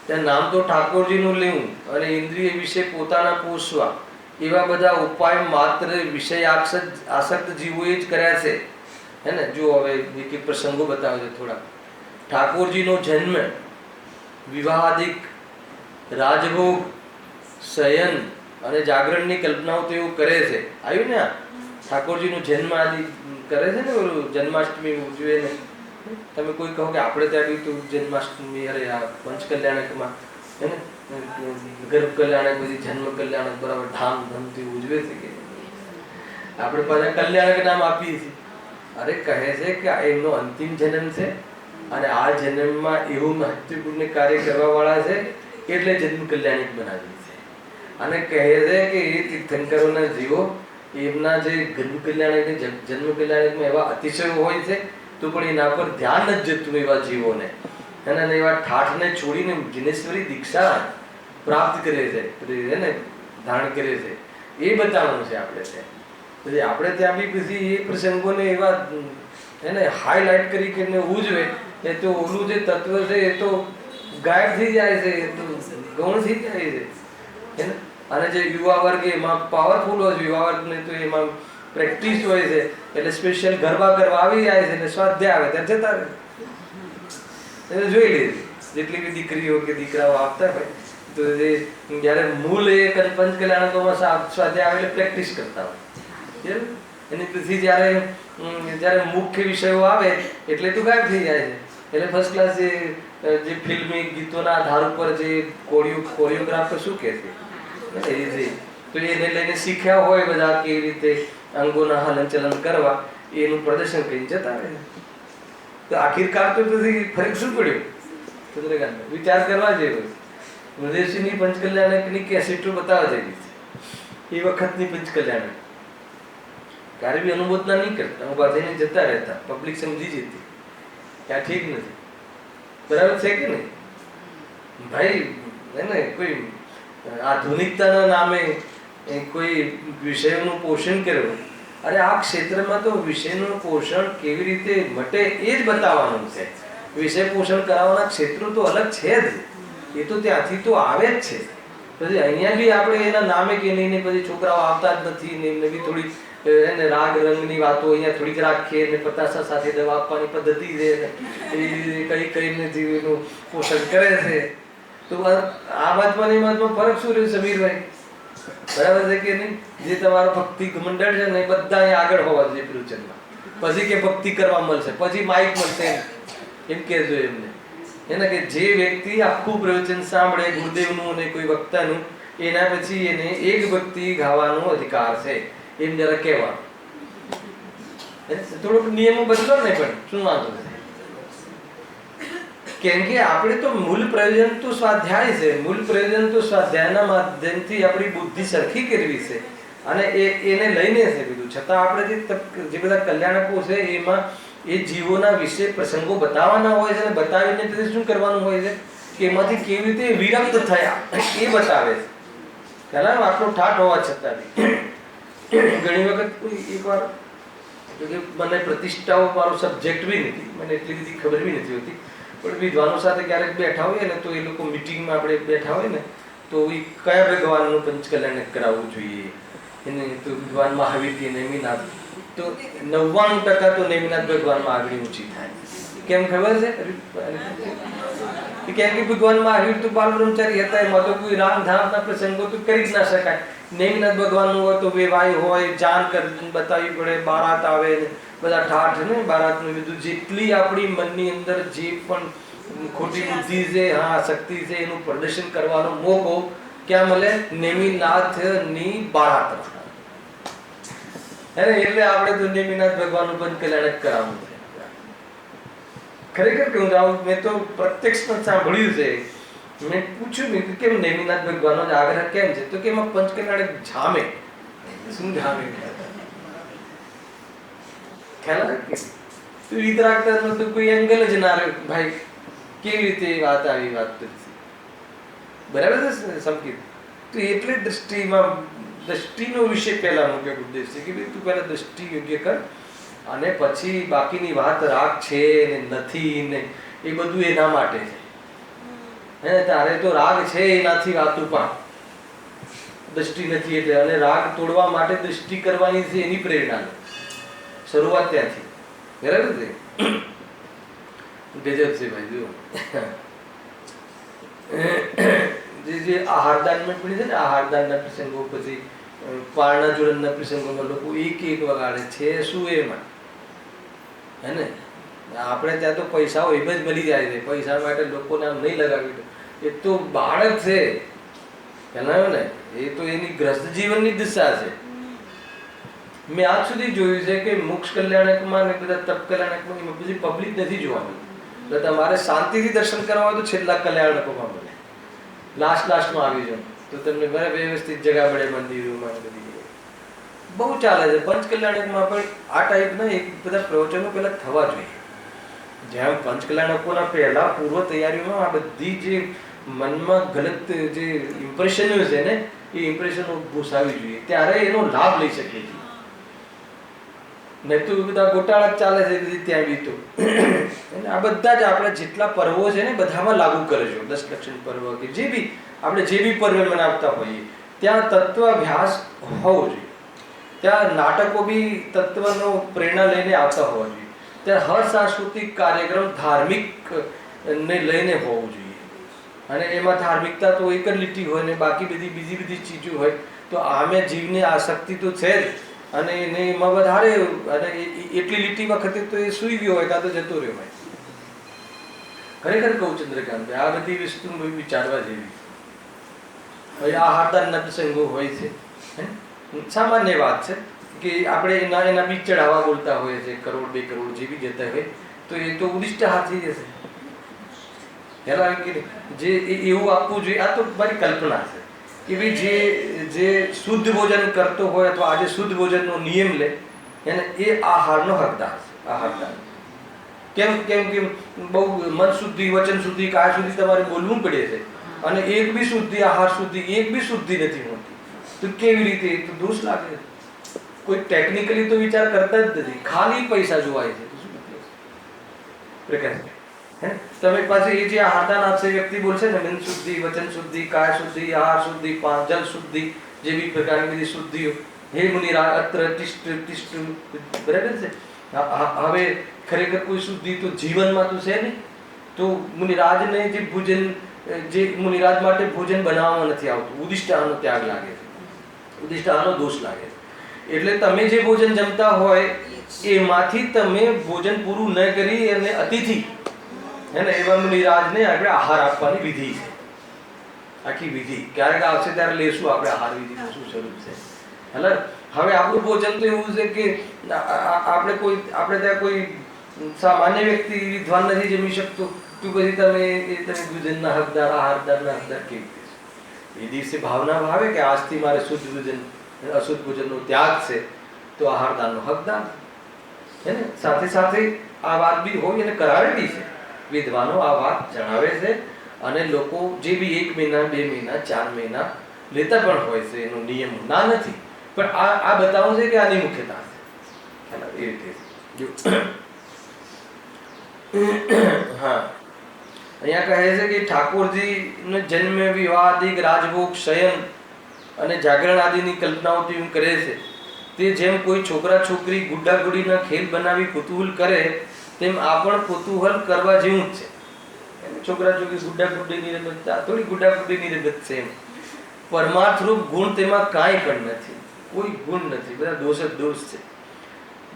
ત્યાં નામ તો ઠાકોરજીનું લેવું અને ઇન્દ્રિય વિશે પોતાના પોષવા, એવા બધા ઉપાય માત્ર વિષય આસક્ત જીવોએ જ કર્યા છે. હે ને? જો હવે એક પ્રસંગો બતાવે છે થોડા. ઠાકોરજીનો જન્મ, વિવાહાદિક રાજભોગ, શયન અને જાગરણની કલ્પનાઓ તો એવું કરે છે. આવ્યું ને? આ ઠાકોરજીનો જન્મ આદિ કરે છે ને, ઓલું જન્માષ્ટમી ઉજવે ને. તમે કોઈ કહો કે આપણે ત્યાં બી તો જન્માષ્ટમી, અરે આ પંચકલ્યાણકમાં હે ને, ગર્ભ કલ્યાણક, બધી જન્મ કલ્યાણક બરાબર ધામધૂમથી ઉજવે છે કે આપણે પાછા કલ્યાણક નામ આપીએ છીએ. અરે કહે છે કે આ એમનો અંતિમ જન્મ છે અને આ જન્મમાં એવું મહત્વપૂર્ણ કાર્ય કરવા વાળા છે એટલે જન્મ કલ્યાણક બનાવી છે. અને કહે છે કે એ તીર્થંકરોના જીવો એમના જે ગર્ભ કલ્યાણક ને જન્મ કલ્યાણકમાં એવા અતિશયો હોય છે તો પણ એના પર ધ્યાન જ જતું એવા જીવોને, અને એવા ઠાઠને છોડીને જિનેશ્વરી દીક્ષા પ્રાપ્ત કરે છે, એને ધારણ કરે છે. એ બતાવવાનું છે આપણે ત્યાં. પછી આપણે ત્યાં બી પછી એ પ્રસંગોને એવા એને હાઈલાઇટ કરી કરીને ઉજવે એ તો ઓલું જે તત્વ છે એ તો ગાયબ થઈ જાય છે, એ તો ગૌણ થઈ જાય છે. અને જે યુવા વર્ગ એમાં પાવરફુલ હોય છે, યુવા વર્ગને તો એમાં પ્રેક્ટિસ હોય છે એટલે સ્પેશિયલ ગરબા કરવા આવી જાય છે, એટલે સ્વાધ્યાય આવે ત્યાં જતા રહે. જોઈ લીધી જેટલી બી દીકરીઓ કે દીકરાઓ આપતા હોય તો એ જયારે મૂળ એ પંચકલ્યાણકોમાં સ્વાધ્યાય આવે એટલે પ્રેક્ટિસ કરતા હોય. એની પછી જયારે મુખ્ય વિષયો આવે એટલે તો ગાયબ થઈ જાય છે. એટલે ફર્સ્ટ ક્લાસ જે ફિલ્મી ગીતોના આધાર ઉપર જે કોરિયોગ્રાફર શું કહે છે તો એને લઈને શીખ્યા હોય બધા કેવી રીતે અંગોના હલન ચલન કરવા, એનું પ્રદર્શન કરી જતા રહે. તો આખિરકાર તો પછી ફરક શું પડ્યો? ચંદ્રકાંત વિચાર કરવા જેવો. મધેશની પંચકલ્યાણકની કેસેટો બતાવવા જેવી છે. એ વખતની પંચકલ્યાણક ક્યારે બી અનુમોદના નહીં કરતા, ઉભા થઈને જતા રહેતા. પબ્લિક સમજી જતી કે આ ઠીક નથી. બરાબર છે કે નહીં ભાઈ? એને કોઈ આધુનિકતાના નામે કોઈ વિષયનું પોષણ કર્યું. અરે આ ક્ષેત્રમાં તો વિષયનું પોષણ કેવી રીતે મટે એ જ બતાવવાનું છે. વિષય પોષણ કરાવવાના ક્ષેત્રો તો અલગ છે જ, એ તો ત્યાંથી તો આવે જ છે. પછી અહીંયા બી આપણે એના નામે કે નહીં ને પછી છોકરાઓ આવતા જ નથી ને એમને બી થોડી એને રાગ રંગની વાતો અહીંયા થોડીક રાખીએ ને પતાસા સાથે દવા આપવાની પદ્ધતિ છે એ કઈ જીવનું પોષણ કરે છે. તો આ વાતમાં એ વાતમાં ફરક શું રહ્યું સમીરભાઈ? બરાબર છે કે નહીં? જે તમારો ભક્તિ મંડળ છે ને બધા અહીંયા આગળ હોવા જોઈએ પ્રવચનમાં. પછી કે ભક્તિ કરવા મળશે, પછી માઇક મળશે એમ કહેજો એમને. એને કે જે વ્યક્તિ આખું પ્રવચન સાંભળે ગુરુદેવનું અને કોઈ વક્તાનું, એના પછી એને એક ભક્તિ ગાવાનો અધિકાર છે એમ જરા કહેવાનું. થોડોક નિયમો બદલો ને, પણ શું વાંધો છે? કેમ કે આપણે તો મૂળ પ્રયોજન તો સ્વાધ્યાય છે. મૂળ પ્રયોજન તો સ્વાધ્યાયના માધ્યમથી આપણી બુદ્ધિ સરખી કરવી છે અને એને લઈને છે બધું. છતાં આપણે જે બધા કલ્યાણકો છે એમાં એ જીવોના વિશે પ્રસંગો બતાવવાના હોય છે અને બતાવીને પછી શું કરવાનું હોય છે કે એમાંથી કેવી રીતે વિરક્ત થયા એ બતાવે છે. પહેલા આટલો ઠાઠ હોવા છતાં ઘણી વખત એકવાર મને પ્રતિષ્ઠાઓ મારો સબ્જેક્ટ બી નથી, મને એટલી બધી ખબર બી નથી હોતી, પણ વિદ્વાનો સાથે ક્યારેક બેઠા હોય ને તો એ લોકો મિટિંગમાં આપણે બેઠા હોય ને તો એ કયા ભગવાનનું પંચકલ્યાણ કરાવવું જોઈએ એને તો વિદ્વાન મહાવીર કે નેમિનાથ, તો 99% તો નેમિનાથ ભગવાનમાં આગળ ઊંચી થાય. કેમ ખબર છે? કેમ કે ભગવાન મહાવીર તો બાલ બ્રહ્મચારી હતા, એમાં તો કોઈ રામ ધામના પ્રસંગો તો કરી જ ના શકાય. નેમિનાથ ભગવાનનું હોય તો વેવાય હોય, જાન બતાવવી પડે, બારાત આવે, બધા ઠાઠ ને બારાતનું બધું, જેટલી આપણી મનની અંદર જે પણ ખોટી બુદ્ધિ છે, હા શક્તિ છે, એનું પ્રદર્શન કરવાનો મોકો ક્યાં મળે? નેમિનાથની બારાત. એટલે આપણે તો નેમિનાથ ભગવાનનું પંચ કલ્યાણ કરાવવું છે. ખરેખર કહું છું, મેં તો પ્રત્યક્ષમાં સાંભળ્યું છે. મેં પૂછ્યું કે કેમ નેમિનાથ ભગવાનનો આગ્રહ કેમ છે? તો કે એમાં પંચ કલ્યાણ જામે. શું જામે? ખ્યાલ આવે? તો વિતરાગતાનો તો કોઈ એંગલ જ ના રહ્યો ભાઈ. કેવી રીતે વાત આવી વાત કરી? બરાબર છે સંકેત? તો એટલે દ્રષ્ટિનો વિષય પહેલા મુખ્ય ઉદ્દેશ છે કે ભાઈ તું પહેલા દ્રષ્ટિ યોગ્ય કર, અને પછી બાકીની વાત રાગ છે ને નથી ને એ બધું એના માટે છે. હે તારે તો રાગ છે એનાથી વાતું પણ દ્રષ્ટિ નથી એટલે, અને રાગ તોડવા માટે દ્રષ્ટિ કરવાની છે એની પ્રેરણા લે. શરૂઆત ત્યાંથી. બરાબર છે? ગજબ છે ભાઈ. જો જે આહારદાન માં પડી છે ને, આહારદાનના પ્રસંગો પછી પારણા જોડનના પ્રસંગોમાં લોકો એક વગાડે છે. શું એમાં હે ને? આપણે ત્યાં તો પૈસાઓ એમ જ મળી જાય છે. પૈસા માટે લોકોને આમ નહીં લગાવી. એ તો બાળક છે પેલા ને, એ તો એની ગ્રસ્ત જીવનની દિશા છે. મેં આજ સુધી જોયું છે કે મોક્ષ કલ્યાણકમાં ને બધા તપ કલ્યાણકમાં એમાં પછી પબ્લિક નથી જોવાનું. એટલે તમારે શાંતિથી દર્શન કરવા હોય તો છેલ્લા કલ્યાણકોમાં મળે. લાસ્ટમાં આવી જાવ તો તમને બરાબર વ્યવસ્થિત જગા મળે મંદિરોમાં. બધી બહુ ચાલે છે. પંચ કલ્યાણકમાં પણ આ ટાઈપના એક બધા પ્રવચનો પહેલા થવા જોઈએ. જેમ પંચ કલ્યાણકોના પહેલા પૂર્વ તૈયારીમાં આ બધી જે મનમાં ગલત જે ઇમ્પ્રેશનો છે ને, એ ઇમ્પ્રેશનો ભૂસાવી જોઈએ, ત્યારે એનો લાભ લઈ શકીએ છીએ. નહીં તો બધા ગોટાળા ચાલે છે બધી ત્યાં બી. તો આ બધા જ આપણે જેટલા પર્વો છે ને બધામાં લાગુ કરજો. 10 લક્ષણ પર્વ કે જે બી આપણે જે બી પર્વ મનાવતા હોઈએ ત્યાં તત્વાભ્યાસ હોવો જોઈએ. ત્યાં નાટકો બી તત્વનો પ્રેરણા લઈને આવતા હોવા જોઈએ. ત્યાં હર સાંસ્કૃતિક કાર્યક્રમ ધાર્મિક ને લઈને હોવું જોઈએ. અને એમાં ધાર્મિકતા તો એક જ લીટી હોય ને બાકી બધી બીજી ચીજો હોય તો આમે જીવને આસક્તિ તો છે જ, અને એને એમાં વધારે, અને એટલી લીટી વખતે તો એ સૂઈ ગયો હોય કાં તો જતો રહ્યો હોય. ખરેખર કહું ચંદ્રકાંત, આ બધી વસ્તુ વિચારવા જેવી. હવે આ હારદાનના પ્રસંગો હોય છે, સામાન્ય વાત છે કે આપણે એના બી ચઢાવા બોલતા હોય છે, 1 કરોડ 2 કરોડ જે બી જતા હોય તો એ તો ઉદિષ્ટ હાથી જશે. જે એવું આપવું જોઈએ. આ તો મારી કલ્પના છે કે ભાઈ જે શુદ્ધ ભોજન કરતો હોય અથવા આજે શુદ્ધ ભોજનનો નિયમ લે એને એ આહારનો હકદાર છે. આહારદાર કેમ કે બહુ મન શુદ્ધિ, વચન શુદ્ધિ, કાય શુદ્ધિ તમારે બોલવું પડે છે, અને એક બી શુદ્ધિ, આહાર શુદ્ધિ એક બી શુદ્ધિ નથી હોતી. તો કેવી રીતે? તો દોષ લાગે. કોઈ ટેકનિકલી તો વિચાર કરતા જ નથી, ખાલી પૈસા જોવાય છે. પ્રકાશ તમે પાસે એ જે આહારદાન આપશે વ્યક્તિ બોલશે ને, મન શુદ્ધિ, વચન શુદ્ધિ, કાય શુદ્ધિ, આહાર શુદ્ધિ, જલ શુદ્ધિ, જેવી પ્રકારની બધી શુદ્ધિઓ, હે મુનિરાજ અત્ર તિષ્ઠ. બરાબર છે? હવે ખરેખર કોઈ શુદ્ધિ તો જીવનમાં તો છે નહીં. તો મુનિરાજને જે ભોજન, જે મુનિરાજ માટે ભોજન બનાવવામાં નથી આવતું, ઉદિષ્ટ આનો ત્યાગ લાગે છે, ઉદિષ્ટ આનો દોષ લાગે છે. એટલે તમે જે ભોજન જમતા હોય એમાંથી તમે ભોજન પૂરું ન કરી અને અતિથિ હે ને એવા મુનિરાજને આપણે આહાર આપવાની વિધિ છે. આખી વિધિ ક્યારેક આવશે ત્યારે લેશું આપણે આહાર વિધિનું શું સ્વરૂપ છે. એટલે હવે આપણું ભોજન તો એવું છે કે આપણે ત્યાં કોઈ સામાન્ય વ્યક્તિ વિદ્વાન નથી જમી શકતો, તો પછી તમે ભોજનના હકદાર, આહારદારના હકદાર કેવી રીતે? એ દિવસે ભાવના ભાવે કે આજથી મારે શુદ્ધ ભોજન, અશુદ્ધ ભોજનનો ત્યાગ છે, તો આહારદાનનો હકદાર હે ને. સાથે સાથે આ વાત બી હોય અને કરાવેલી છે. વિદ્વાનો આ વાત જણાવે છે, અને લોકો જે બી 1 મહિના 2 મહિના 4 મહિના લેતા પણ હોય છે, એનો નિયમ ના નથી, પણ આ બતાવું છે કે આની મુખ્યતા છે. એ રીતે હા અહીંયા કહે છે કે ઠાકોરજીનો જન્મ, વિવાહ આદિ, રાજભોગ, શયન અને જાગરણ આદિની કલ્પનાઓ કરે છે. તે જેમ કોઈ છોકરા છોકરી ગુड्डा ગુડીના ખેલ બનાવી કુતૂહલ કરે તેમ આ પણ કુતૂહલ કરવા જેવું જ છે. છોકરા છોકરી ગુड्डा-ગુड्डीની રમત, આ થોડી ગુड्डा-ગુड्डीની રમત છે. એમ પરમાર્થરૂપ ગુણ તેમાં કાંઈ પણ નથી, કોઈ ગુણ નથી, બધા દોષ જ દોષ છે.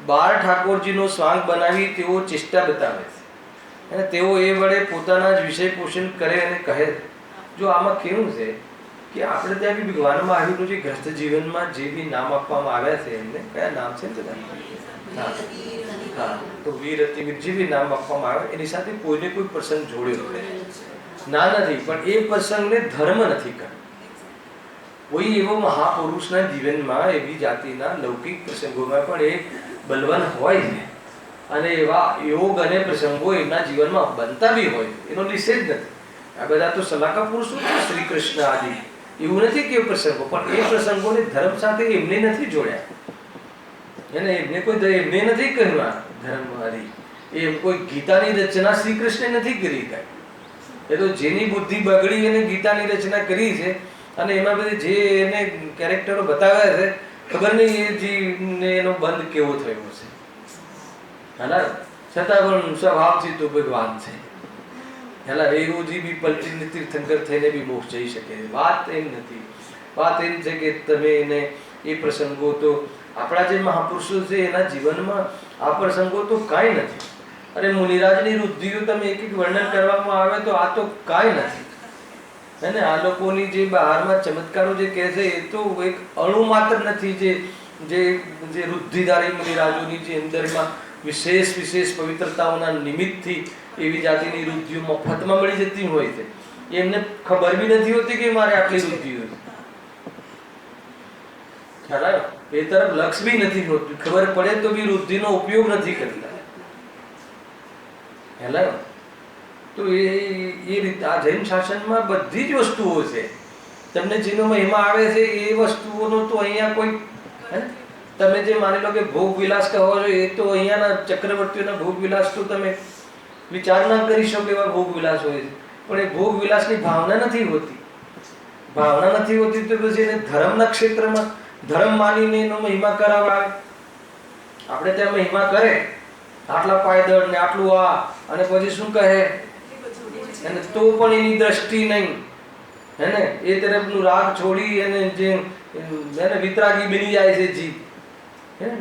બાળ ઠાકોરજીનો સ્વાંગ બનાવી તેઓ ચેષ્ટા બતાવે છે અને તેઓ એ વડે પોતાના જ વિષય પોષણ કરે અને કહે. જો આમાં કેવું છે કે આપણે ત્યાં બી ભગવાનમાં આવેલું છે, ગ્રસ્ત જીવનમાં જે બી નામ આપવામાં આવ્યા છે એમને કયા નામ છે બધા? હા, તો વીર અતિવીર જે બી નામ આપવામાં આવે એની સાથે કોઈને કોઈ પ્રસંગ જોડ્યો ના નથી, પણ એ પ્રસંગને ધર્મ નથી કરતો. કોઈ એવો મહાપુરુષના જીવનમાં એવી જાતિના લૌકિક પ્રસંગોમાં પણ એ બલવાન હોય છે અને એવા યોગ અને પ્રસંગો એમના જીવનમાં બનતા બી હોય, એનો નિષેધ નથી. આ બધા તો સલાહકાર પુરુષો છે, શ્રી કૃષ્ણ આદિ. એવું નથી કે પ્રસંગો, પણ એ પ્રસંગોને ધર્મ સાથે એમને નથી જોડ્યા એને એમને કોઈ એમને નથી કહ્યું ધર્મ હરી. એમ કોઈ ગીતાની રચના શ્રી કૃષ્ણે નથી કરી કાંઈ. એ તો જેની બુદ્ધિ બગડી એને ગીતાની રચના કરી છે અને એમાં બધી જે એને કેરેક્ટરો બતાવ્યા છે ખબર નહીં એ જીવને એનો બંધ કેવો થયો છે. હાલા છતાં પણ સ્વભાવથી તો ભગવાન છે. હાલા એવું જે બી પલટીને તીર્થંકર થઈને બી મોક્ષ જઈ શકે. વાત એમ નથી, વાત એમ છે કે તમે એને એ પ્રસંગો તો આપણા જે મહાપુરુષો છે એના જીવનમાં આ પ્રસંગો તો કાંઈ નથી. અને મુનિરાજની રુદ્ધિઓ તમે એક એક વર્ણન કરવામાં આવે તો આ તો કાંઈ નથી. અને આ લોકોની જે બહારમાં ચમત્કારો જે કહે છે એ તો એક અણુ માત્ર નથી. જે રુદ્ધિધારી મુનિરાજોની જે અંદરમાં વિશેષ પવિત્રતાઓના નિમિત્તથી એવી જાતિની રુદ્ધિઓ મફતમાં મળી જતી હોય છે, એમને ખબર બી નથી હોતી કે મારે આટલી રુદ્ધિઓ છે. એ તરફ લક્ષ બી નથી હોતું, ખબર પડે તો બી રુદ્ધિનો ઉપયોગ નથી કરતા. હેલા તો એ રીતે આ જૈન શાસનમાં બધી જ વસ્તુઓ છે. તમને જેનો મહિમા આવે છે એ વસ્તુઓનો તો અહીંયા કોઈ તમે જે માની લો કે ભોગ વિલાસ કહો છો એ તો અહીંયાના ચક્રવર્તીઓના ભોગ વિલાસ તો તમે વિચાર ના કરી શકો એવા ભોગ વિલાસ હોય છે. પણ એ ભોગ વિલાસની ભાવના નથી હોતી. ભાવના નથી હોતી તો પછી એને ધર્મના ક્ષેત્રમાં ધર્મ માનીને એનો મહિમા કરાવવા આવે. આપણે ત્યાં મહિમા કરે આટલા પાયદળ ને આટલું આ અને પછી શું કહે અને તો પણ એની દ્રષ્ટિ નહીં હે ને એ તરફનું રાગ છોડી અને જે એને વિતરાગી બની જાય છે જીવ.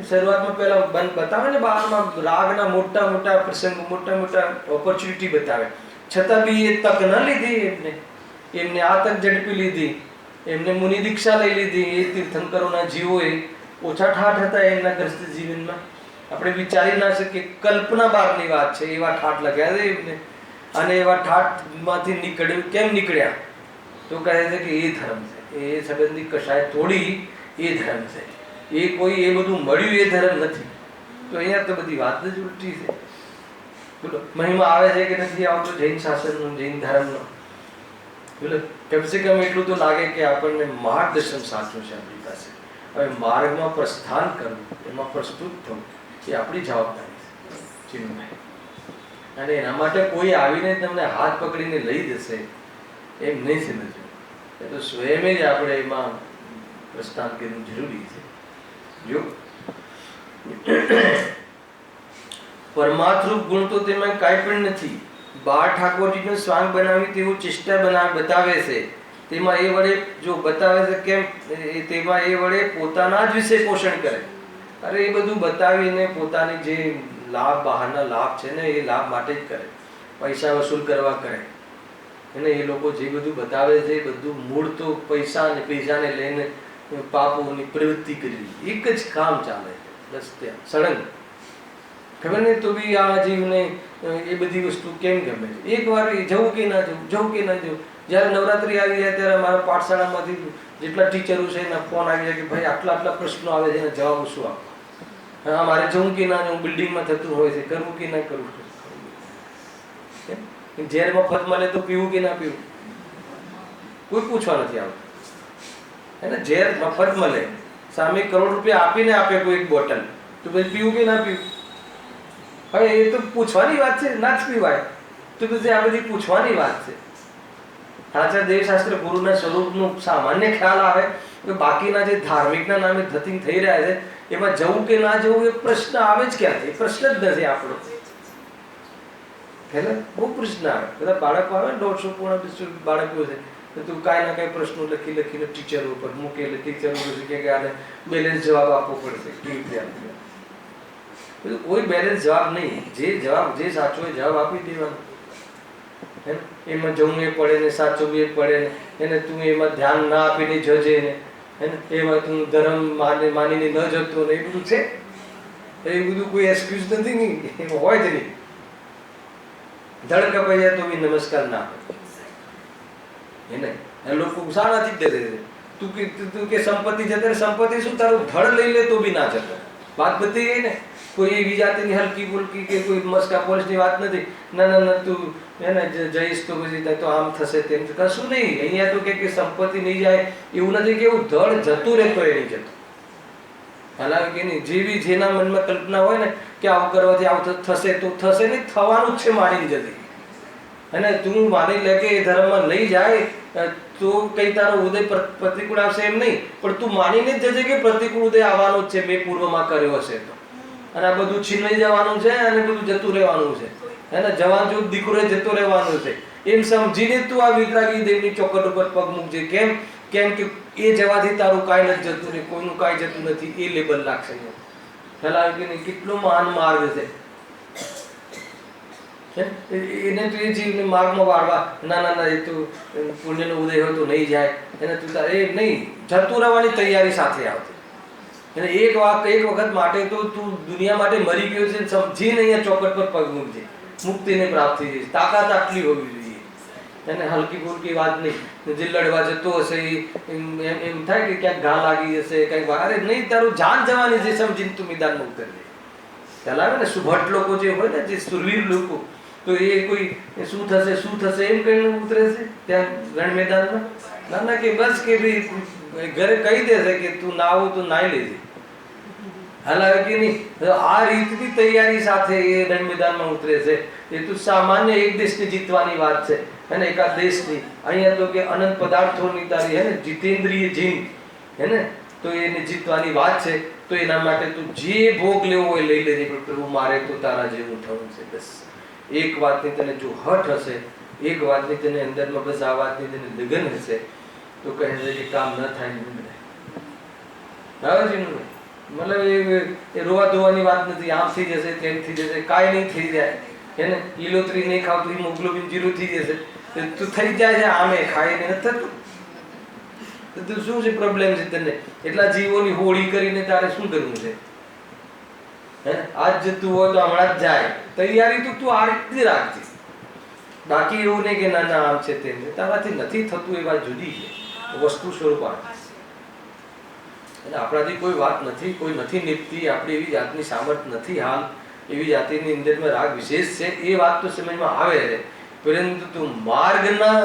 શરૂઆતમાં પહેલા બતાવે ને બહારમાં રાગના મોટા મોટા પ્રસંગો, મોટા મોટા ઓપોર્ચ્યુનિટી બતાવે, છતાં બી એ તક ન લીધી. એમને આ તક ઝડપી લીધી, એમને મુનિ દીક્ષા લઈ લીધી. એ તીર્થંકરોના જીવોએ ઓછા ઠાઠ હતા એમના ગ્રસ્ત જીવનમાં. આપણે વિચારી ના શકીએ, કલ્પના બહારની વાત છે. એવા ઠાઠ લગ્યા છે એમને અને એવા ઠાઠમાંથી નીકળ્યું કેમ નીકળ્યા તો કહે છે કે એ ધર્મ છે, એ સંબંધી કશાય તોડી એ ધર્મ છે. એ કોઈ એ બધું મળ્યું એ ધર્મ નથી. તો અહીંયા તો બધી વાત જ ઉલટી છે. બોલો મહિમા આવે છે કે નથી આવતો જૈન શાસનનો, જૈન ધર્મનો? બોલો કમસે કમ એટલું તો લાગે કે આપણને માર્ગદર્શન સાચું છે આપણી પાસે. હવે માર્ગમાં પ્રસ્થાન કરવું, એમાં પ્રસ્તુત થવું એ આપણી જવાબદારી છે ચિન્મયભાઈ. અને એના માટે કોઈ આવીને તમને હાથ પકડીને લઈ જશે એમ નહીં સમજવું. એ તો સ્વયં જ આપણે એમાં પ્રસ્થાન કરવું જરૂરી છે. જો પરમાર્થરૂપ ગુણ તો તેમાં કાંઈ પણ નથી. બાળ ઠાકોરજીનો સ્વાંગ બનાવી તેવું ચેષ્ટા બતાવે છે. તેમાં એ વડે જો બતાવે છે કેમ, તેમાં એ વડે પોતાના જ વિશે પોષણ કરે. અરે એ બધું બતાવીને પોતાની જે લાભ, બહારના લાભ છે ને એ લાભ માટે જ કરે, પૈસા વસૂલ કરવા કરે. અને એ લોકો જે બધું બતાવે છે એ બધું મૂળ તો પૈસાને લઈને પાપોની પ્રવૃત્તિ કરી, એક જ કામ ચાલે છે બસ ત્યાં સળંગ. ખબર નહીં તો બી આ જીવને એ બધી વસ્તુ કેમ ગમે છે. એક વાર જવું કે ના જવું, જવું કે ના જવું. જ્યારે નવરાત્રિ આવી જાય ત્યારે મારા પાઠશાળામાંથી જેટલા ટીચરો છે એના ફોન આવી જાય કે ભાઈ આટલા પ્રશ્નો આવે છે એના જવાબ શું આપો. હા મારે જવું કે ના જવું, બિલ્ડિંગમાં થતું હોય છે, કરવું કે ના કરવું. ઝેર મફત મળે તો પીવું કે ના પીવું કોઈ પૂછવા નથી આવતું. એને ઝેર મફત મળે, સામે કરોડ રૂપિયા આપીને આપે કોઈ એક બોટલ, તો પછી પીવું કે ના પીવું? હવે એ તો પૂછવાની વાત છે, ના જ પીવાય. તો પછી આ બધી પૂછવાની વાત છે. સાચા દેવશાસ્ત્ર ગુરુના સ્વરૂપનું સામાન્ય ખ્યાલ આવે તો બાકીના જે ધાર્મિકના નામે ધતિંગ થઈ રહ્યા છે એમાં જવું કે ના જવું એ પ્રશ્ન આવે જ ક્યાંથી? પ્રશ્ન જ નથી આપણો. એટલે બહુ પ્રશ્ન આવે, બધા બાળકો આવે ને 150 પોણા 200 બાળકો છે, તો તું કાંઈ ના કાંઈ પ્રશ્નો લખી લખીને ટીચરો ઉપર મૂકે, એટલે ટીચરો પછી કે આને બેલેન્સ જવાબ આપવો પડશે, કેવી રીતે આપવો? કોઈ બેલેન્સ જવાબ નહીં, જે સાચો હોય જવાબ આપી દેવાનો. હે એમાં જવું એ પડે ને સાચવવું એ પડે ને, એને તું એમાં ધ્યાન ના આપીને જજે ને, હે ને એમાં તું ધર્મ માનીને ન જતો ને, એ બધું છે? એ બધું કોઈ એક્સક્યુઝ નથી, નહીં એમાં હોય જ નહીં. ધડ કપાઈ જાય તો બી નમસ્કાર ના આપે એને. લોકો શાનાથી જ ડરે છે. તું કે સંપત્તિ જતે, સંપત્તિ શું તારું ધડ લઈ લે તો બી ના જતો. વાત બધી ગઈ ને. કોઈ એવી જાતિની હલકી ફુલકી કે કોઈ મસ્કા પોલીસની વાત નથી. ના તું હે ને જઈશ તો પછી તો આમ થશે તેમ કશું નહીં. અહીંયા તો કે સંપત્તિ નહીં જાય એવું નથી, કે એવું ધડ જતું રહેતો એ નહીં જતો. હાલાકી કે નહીં, જેવી જેના મનમાં કલ્પના હોય ને કે આવું કરવાથી આવું થશે તો થશે નહીં, થવાનું જ છે મારીને જતી. અને તું માની લે કે એ ધર્મમાં નહીં જાય તો કઈ તારો ઉદય પ્રતિકૂળ આવશે એમ નહીં, પણ તું માનીને જ જજે કે પ્રતિકૂળ ઉદય આવવાનું જ છે, મેં પૂર્વમાં કર્યો હશે તો. અને આ બધું છીનવાઈ જવાનું છે અને બધું જતું રહેવાનું છે, હે ને જવાન જેવું દીકરો જતો રહેવાનું છે, એમ સમજીને તું આ વિતરાગી દેવની ચોકટ ઉપર પગ મૂકજે. કેમ કે એ જવાથી તારું કાંઈ નથી જતું, ને કોઈનું કાંઈ જતું નથી એ લેબલ લાગશે. ખ્યાલ કે નહીં કેટલો મહાન માર્ગ છે એને. તું એ જીવને માર્ગમાં વાળવા ના એ તું પુણ્યનો ઉદય હોય તો નહીં જાય, એને તું એ નહીં, જતું રહેવાની તૈયારી સાથે આવતી. અને એક વખત માટે તો તું દુનિયા માટે મરી ગયો છે સમજીને અહીંયા ચોકટ પર પગ મૂકજે, મુક્તિને પ્રાપ્ત થઈ જશે. તાકાત આટલી હોવી જોઈએ. એને હલકી ફુલકી વાત નહીં. જે લડવા જતો હશે એમ થાય કે ક્યાંક ઘા લાગી જશે, કંઈક અરે નહીં, તારું જાન જવાની જે સમજીને તું મેદાનમાં ઉતરજે. ખ્યાલ આવે ને? સુભટ લોકો જે હોય ને, જે સુરવીર લોકો, તો એ કોઈ શું થશે એમ કહીને ઉતરે છે ત્યાં રણ મેદાનમાં? ના કે બસ કે ભાઈ ઘરે કહી દેશે કે તું ના આવું તો નાઈ લેજે. હાલ કે નહીં, આ રીતની તૈયારી સાથે એ રણ મેદાનમાં ઉતરે છે. એ તો સામાન્ય એક દેશને જીતવાની વાત છે, અને એકાદ દેશની. અહીંયા તો કે અનંત પદાર્થોની તારી હે ને જીતેન્દ્રિય જીન, હે ને, તો એને જીતવાની વાત છે. તો એના માટે તું જે ભોગ લેવો હોય લઈ લેજે, પણ પ્રભુ મારે તો તારા જેવું થવું છે. બસ એક વાતની તને જો હઠ હશે, એક વાતની તને અંદરમાં બસ આ વાતની તને લગન હશે, તો કહે છે કે કામ ન થાય. મતલબ એ રોવા ધોવાની વાત નથી. આમ થઈ જશે, તેમ થઈ જશે, કાંઈ નહીં થઈ જાય. એને લીલોતરી નહીં ખાવ તો હિમોગ્લોબિન 0 થઈ જશે. તું થઈ જાય છે આમે ખાઈને નથી થતું. તો શું છે પ્રોબ્લેમ છે તને? એટલા જીવોની હોળી કરીને તારે શું કરવું છે? હે આજ જતું હોય તો હમણાં જ જાય. તૈયારી તો તું આ રીતે રાખજે. બાકી એવું નહીં કે ના આમ છે તેમ છે. તારાથી નથી થતું એ વાત જુદી છે, વસ્તુ સ્વરૂપ આવે. એટલે આપણાથી કોઈ વાત નથી, કોઈ નથી નીપતી, આપણી એવી જાતની સામર્થ નથી હાલ, એવી જાતિની અંદરમાં રાગ વિશેષ છે, એ વાત તો સમજમાં આવે છે. પરંતુ તું માર્ગના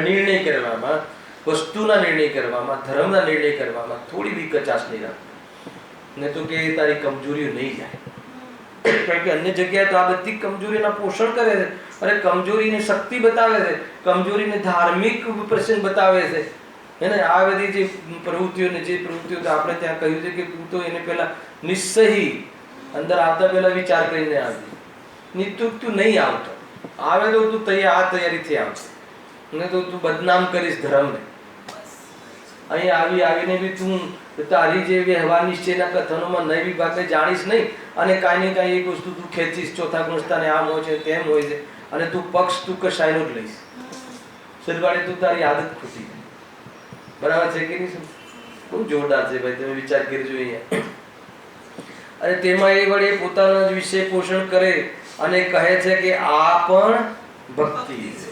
નિર્ણય કરવામાં, વસ્તુના નિર્ણય કરવામાં, ધર્મના નિર્ણય કરવામાં થોડી બી કચાશ નહીં રાખતો, ને તો કે તારી કમજોરીઓ નહીં જાય. કારણ કે અન્ય જગ્યાએ તો આ બધી કમજોરીના પોષણ કરે છે, અને કમજોરીને શક્તિ બતાવે છે, કમજોરીને ધાર્મિક પ્રસંગ બતાવે છે. એને આ બધી જે પ્રવૃત્તિઓ આપણે ત્યાં કહ્યું છે કે તું તો એને પહેલા નિશ્ચયી અંદર આવતા પહેલા વિચાર કરીને આવજે. તું નહીં આવતો, આવે તો તું તૈયારીથી આવશે, ને તો તું બદનામ કરીશ ધર્મને. અહીં આવીને બી તું તારી જે વ્યવહાર નિશ્ચયના કથનોમાં નવી વાતે જાણીશ નહીં, અને કાંઈ ને કાંઈ એક વસ્તુ તું ખેંચીશ, ચોથા ગુણસ્તાને આમ હોય છે તેમ હોય છે, અને તું પક્ષ તું કશાયનો જ લઈશ. સરવાળે તું તારી આદત ખૂટી. બરાબર છે કે નહીં? બહુ જોરદાર છે ભાઈ, તમે વિચાર કરજો અહીંયા. અને તેમાં એ વડે પોતાનો જ વિષય પોષણ કરે અને કહે છે કે આ પણ ભક્તિ છે.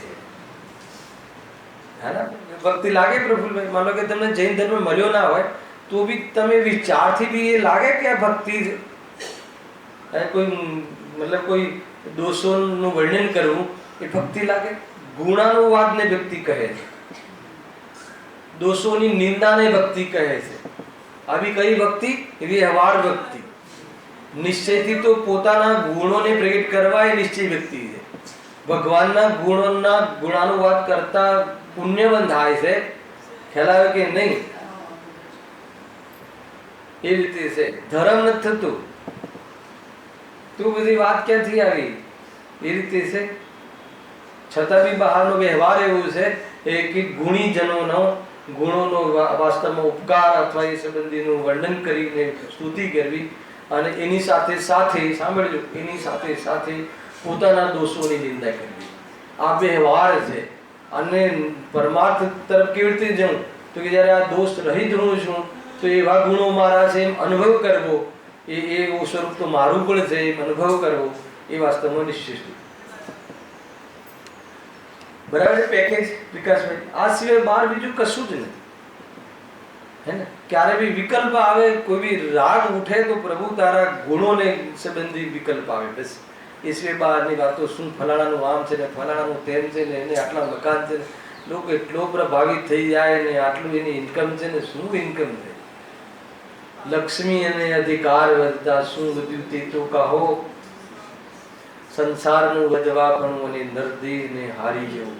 ભક્તિ લાગે પ્રફુલભાઈ? માનો કે તમને જૈન ધર્મ મળ્યો ના હોય તો બી તમે વિચારથી બી એ લાગે કે આ ભક્તિ છે. કોઈ મતલબ કોઈ દોષોનું વર્ણન કરવું એ ભક્તિ લાગે? ગુણાનુવાદને ભક્તિ કહે છે, દોષોની નિંદાને ભક્તિ કહે છે. આવી કઈ ભક્તિ? વ્યવહાર ભક્તિ. નિશ્ચયથી તો પોતાના ગુણોને પ્રગટ કરવા એ નિશ્ચય ભક્તિ છે. ભગવાનના ગુણોના ગુણાનુવાદ કરતા પુણ્યવંત થાય છે. ખ્યાલ આવે કે નહીં? એ રીતે છે. ધર્મ નથી થતું તો બધી વાત ક્યાંથી આવી? એ રીતે છે. છતાં બી બહારનો વ્યવહાર એવું છે કે ગુણીજનોનો ગુણોનો વાસ્તવમાં ઉપકાર અથવા એ સંબંધીનું વર્ણન કરીને સ્તુતિ કરવી અને એની સાથે સાથે સાંભળજો, એની સાથે સાથે પોતાના દોષોની નિંદા કરવી. આ વ્યવહાર છે. અને પરમાર્થ તરફ કેવી રીતે જવું? તો કે જ્યારે આ દોષ રહિત હું છું તો એવા ગુણો મારા છે એમ અનુભવ કરવો, એવું સ્વરૂપ તો મારું પણ છે એમ અનુભવ કરવો, એ વાસ્તવમાં નિશ્ચિત. બરાબર પેકેજ વિકાસભાઈ? આ સિવાય બહાર બીજું કશું જ નથી, હે ને? ક્યારે બી વિકલ્પ આવે, કોઈ બી રાગ ઉઠે તો પ્રભુ તારા ગુણોને સંબંધી વિકલ્પ આવે, બસ. એ સિવાય બહારની વાતો શું ફલાણાનું આમ છે ને ફલાણાનું તેમ છે ને એને આટલા મકાન છે ને લોકો એટલો પ્રભાવિત થઈ જાય ને આટલું એની ઇન્કમ છે ને શું ઇન્કમ છે, લક્ષ્મી અને અધિકાર વધતા શું વધ્યું તે તો કહો, સંસારનું વધવાપણું અને નરદેહને હારી જવું.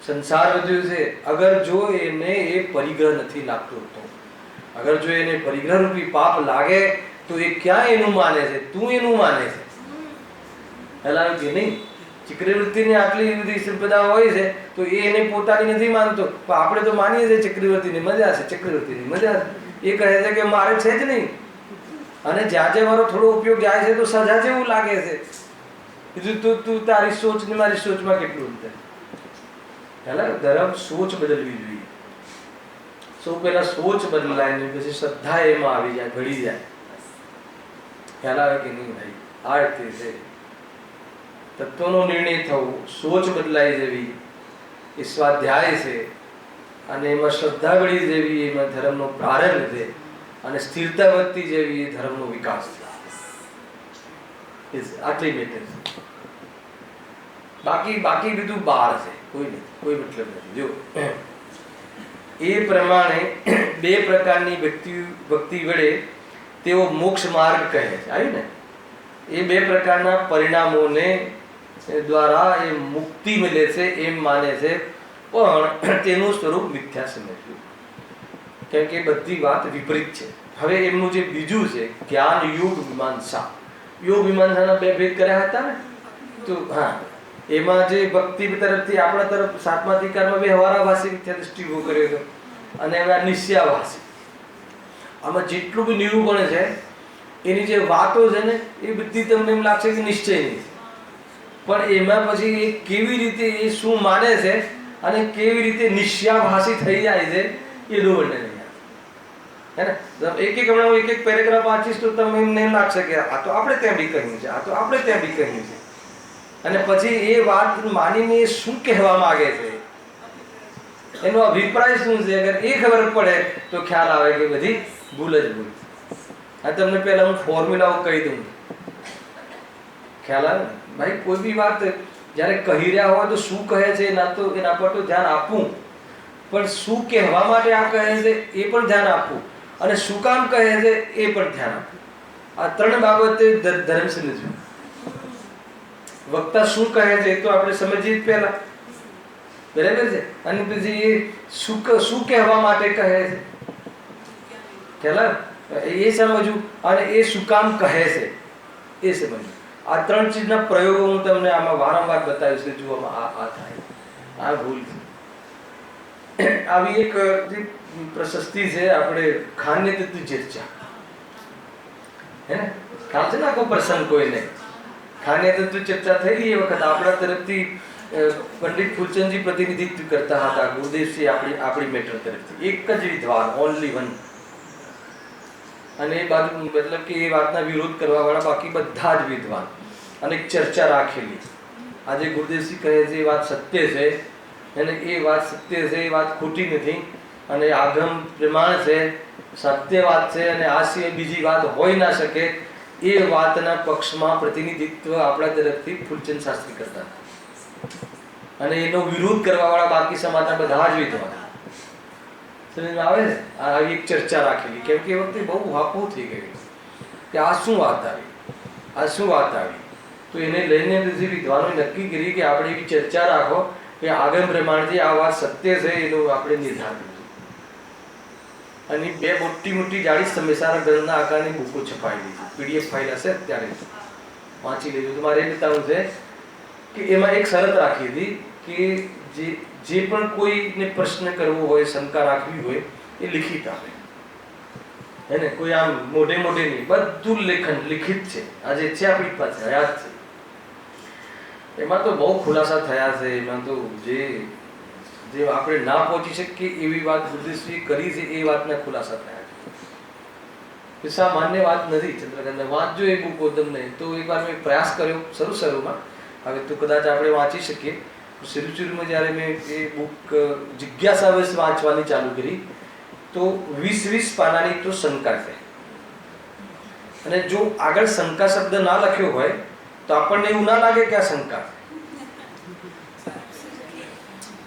સંસાર વધ્યું છે અગર જો એને એ પરિગ્રહ નથી લાગતો તો, અગર જો એને પરિગ્રહ રૂપી પાપ લાગે તો એ ક્યાં એનું માને છે? તું એનું માને છે? હેલા કે નહીં? ચક્રવર્તીને આટલી બધી સંપદા હોય છે તો એ એને પોતાની નથી માનતો, પણ આપણે તો માનીએ છીએ ચક્રવર્તીની મજા છે, ચક્રવર્તીની મજા છે. એ કહે છે કે મારે છે જ નહીં, અને જ્યાં જે મારો થોડો ઉપયોગ જાય છે તો સજા જેવું લાગે છે. કીધું તું તારી સોચ ને મારી સોચમાં કેટલું અંતર? હેલા ધર્મ સોચ બદલવી જોઈએ. સૌ પહેલા સોચ બદલાય ને પછી શ્રદ્ધા એમાં આવી જાય, ભળી જાય. ખ્યાલ આવે કે નહીં ભાઈ? આ રીતે છે તત્વનો નિર્ણય થવો, સોચ બદલાઈ જવી એ સ્વાધ્યાય છે, અને એમાં શ્રદ્ધા વળી જવી એમાં ધર્મનો પ્રારંભ છે, અને સ્થિરતા વધતી જવી એ ધર્મનો વિકાસ છે. આટલી મેટર છે. બાકી બધું બહાર છે, કોઈ નથી, કોઈ મતલબ નથી. જો એ પ્રમાણે બે પ્રકારની ભક્તિ વડે તેઓ મોક્ષ માર્ગ કહે છે. આવ્યું ને? એ બે પ્રકારના પરિણામોને દ્વારા એ મુક્તિ મળે છે એમ માને છે, પણ તેનું સ્વરૂપ મિથ્યા સમજવું, કેમ કે બધી વાત વિપરીત છે. હવે એમનું જે બીજું છે જ્ઞાન યોગ મીમાંસા, યોગ મીમાંસાના બે ભેદ કર્યા હતા ને, તો હા એમાં જે ભક્તિ તરફથી આપણા તરફ સાતમા અધિકારમાં વ્યવહારાભાસી મિથ્યા દૃષ્ટિ ઉભો કર્યો હતો, અને હવે આ નિશ્ચયાભાસી. આમાં જેટલું બી નિરૂપણ છે એની જે વાતો છે ને એ બધી તમને એમ લાગશે કે નિશ્ચયની છે, પણ એમાં પછી એ કેવી રીતે એ શું માને છે અને કેવી રીતે નિશ્ચયાભાસી થઈ જાય છે એનું વર્ણન નહીં. હે ને? એક હમણાં હું એક પેરેગ્રાફ વાંચીશ તો તમને એમને એમ લાગશે કે આ તો આપણે ત્યાં બી કહ્યું છે, આ તો આપણે ત્યાં બી કહ્યું છે, અને પછી એ વાત માનીને એ શું કહેવા માંગે છે, એનો અભિપ્રાય શું છે, અગર એ ખબર પડે તો ખ્યાલ આવે કે બધી ભૂલ જ ભૂલ. આ તમને પહેલા હું ફોર્મ્યુલાઓ કહી દઉં, ખ્યાલ આવે? ભાઈ કોઈ બી વાત જ્યારે કહી રહ્યા હોય તો શું કહે છે એના પર તો ધ્યાન આપવું, પણ શું કહેવા માટે આ કહે છે એ પણ ધ્યાન આપવું, અને શું કામ કહે છે એ પણ ધ્યાન આપવું. આ ત્રણ બાબતે ધર્મ સમજવું. વક્તા શું કહે છે એ તો આપણે સમજીએ જ પહેલા, બરાબર છે, અને પછી એ શું કહેવા માટે કહે છે, ખ્યાલ એ સમજવું, અને એ શું કામ કહે છે એ સમજવું. આ ત્રણ ચીજના પ્રયોગો હું તમને આમાં વારંવાર બતાવીશ કે જુઓમાં આ થાય, આ ભૂલ છે. આવી એક પ્રશસ્તિ છે આપણે ખાન્ય તત્વ ચર્ચા, હે ને? ખ્યાલ છે ને આખો પ્રસંગ કોઈને? ખાન્ય તત્વ ચર્ચા થયેલી એ વખત આપણા તરફથી પંડિત ફૂલચંદજી પ્રતિનિધિત્વ કરતા હતા, ગુરુદેવસિંહ આપણી મેટર તરફથી. એક જ વિદ્વાન, ઓનલી વન. અને એ બાજુ મતલબ કે એ વાતના વિરોધ કરવા વાળા બાકી બધા જ વિદ્વાન, અને ચર્ચા રાખેલી. આજે ગુરુદેવસિંહ કહે છે એ વાત સત્ય છે, અને એ વાત સત્ય છે, એ વાત ખોટી નથી, અને આગમ પ્રમાણ છે, સત્ય વાત છે, અને આ સિવાય બીજી વાત હોઈ ના શકે, એ વાતના પક્ષમાં પ્રતિનિધિત્વ આપણા તરફથી ફૂલચંદ શાસ્ત્રી કરતા, અને એનો વિરોધ કરવા વાળા બાકી સમાજના બધા જ વિદ્વાન. સમજમાં આવે છે? આવી એક ચર્ચા રાખેલી, કેમ કે એ વખતે બહુ વાપવું થઈ ગયું કે આ શું વાત આવી, આ શું વાત આવી. તો એને લઈને પછી વિદ્વાનોએ નક્કી કરી કે આપણે એવી ચર્ચા રાખો કે આગમ પ્રમાણથી આ વાત સત્ય છે એનો આપણે નિર્ધાર કરીશું. અને બે મોટી જાડી સમયસાર ગ્રંથના આકારની બુકો છપાયેલી છે, PDF ફાઇલ હશે અત્યારે વાંચી લેજો. તમારે એ બતાવવું છે કે એમાં એક શરત રાખી હતી કે જે પણ કોઈને પ્રશ્ન કરવો હોય, શંકા રાખવી હોય એ લિખિત આપે, હે ને? કોઈ આમ મોઢે નહીં, બધું લિખિત છે. આજે છે આપણી પાસે, હયાત છે. એમાં તો બહુ ખુલાસા થયા છે. એમાં તો જે આપણે ના પહોંચી શકીએ એવી વાત બુદ્ધિશ્રી કરી છે, એ વાતના ખુલાસા થયા છે. સામાન્ય વાત નથી. ચંદ્રકાંત વાંચજો એ બુક તમને. તો એકવાર મેં પ્રયાસ કર્યો શરૂમાં, હવે તો કદાચ આપણે વાંચી શકીએ. શરૂમાં જ્યારે મેં એ બુક જિજ્ઞાસાવશ વાંચવાની ચાલુ કરી તો 20 પાનાની તો શંકા છે. અને જો આગળ શંકા શબ્દ ના લખ્યો હોય તો આપણને એવું ના લાગે કે આ શંકા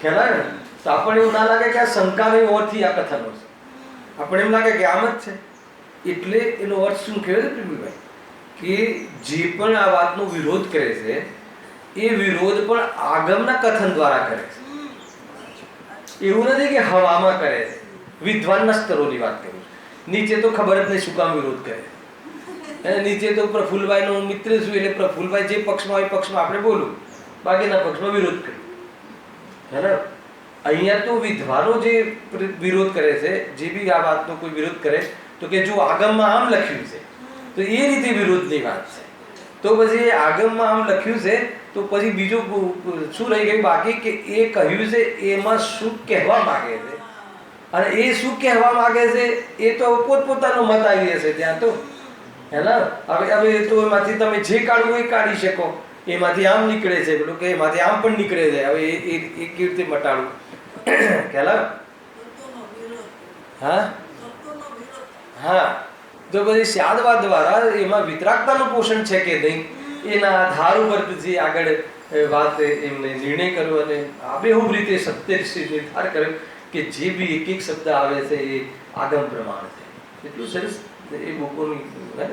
ખ્યાલ આવે ને? તો આપણને એવું ના લાગે કે આ શંકા નહીં હોવાથી આ કથનો છે. આપણને એમ લાગે કે આમ જ છે. એટલે એનો અર્થ શું કહેવાય છે પ્રેમીભાઈ? કે જે પણ આ વાતનો વિરોધ કરે છે એ વિરોધ પણ આગમના કથન દ્વારા કરે છે. એવું નથી કે હવામાં કરે છે. વિદ્વાનના સ્તરોની વાત કરું છું. નીચે તો ખબર જ નહીં શું કામ વિરોધ કરે. અને નીચે તો પ્રફુલ્લભાઈનો મિત્ર છું એટલે પ્રફુલ્લભાઈ જે પક્ષમાં હોય પક્ષમાં આપણે બોલું, બાકીના પક્ષમાં વિરોધ કરીએ. બરાબર? અહીંયા તો વિદ્વાનો જે વિરોધ કરે છે, જે બી આ વાતનો કોઈ વિરોધ કરે તો કે જો આગમમાં આમ લખ્યું છે તો એ રીતે વિરોધની વાત છે. તો પછી આગમમાં આમ લખ્યું છે તો પછી બીજું શું રહી ગયું બાકી? કે એ કહ્યું છે એમાં શું કહેવા માંગે છે, અને એ શું કહેવા માંગે છે એ તો પોતપોતાનો મત આવી હશે ત્યાં તો, હે ને? હવે તો એમાંથી તમે જે કાઢવું એ કાઢી શકો. એમાંથી આમ નીકળે છે પેલું, કે એમાંથી આમ પણ નીકળે છે. હવે એ કેવી રીતે મટાડવું? ખ્યાલ આવે? હા હા. તો પછી સ્યાદવાદ દ્વારા એમાં વિતરાગતાનું પોષણ છે કે નહીં એના આધાર ઉપર પછી આગળ વાત એમને નિર્ણય કર્યો અને આબેહૂબ રીતે સત્યર્ષિ નિર્ધાર કર્યો કે જે બી એક શબ્દ આવે છે એ આગમ પ્રમાણ છે. એટલું સરસ એ બુકોની.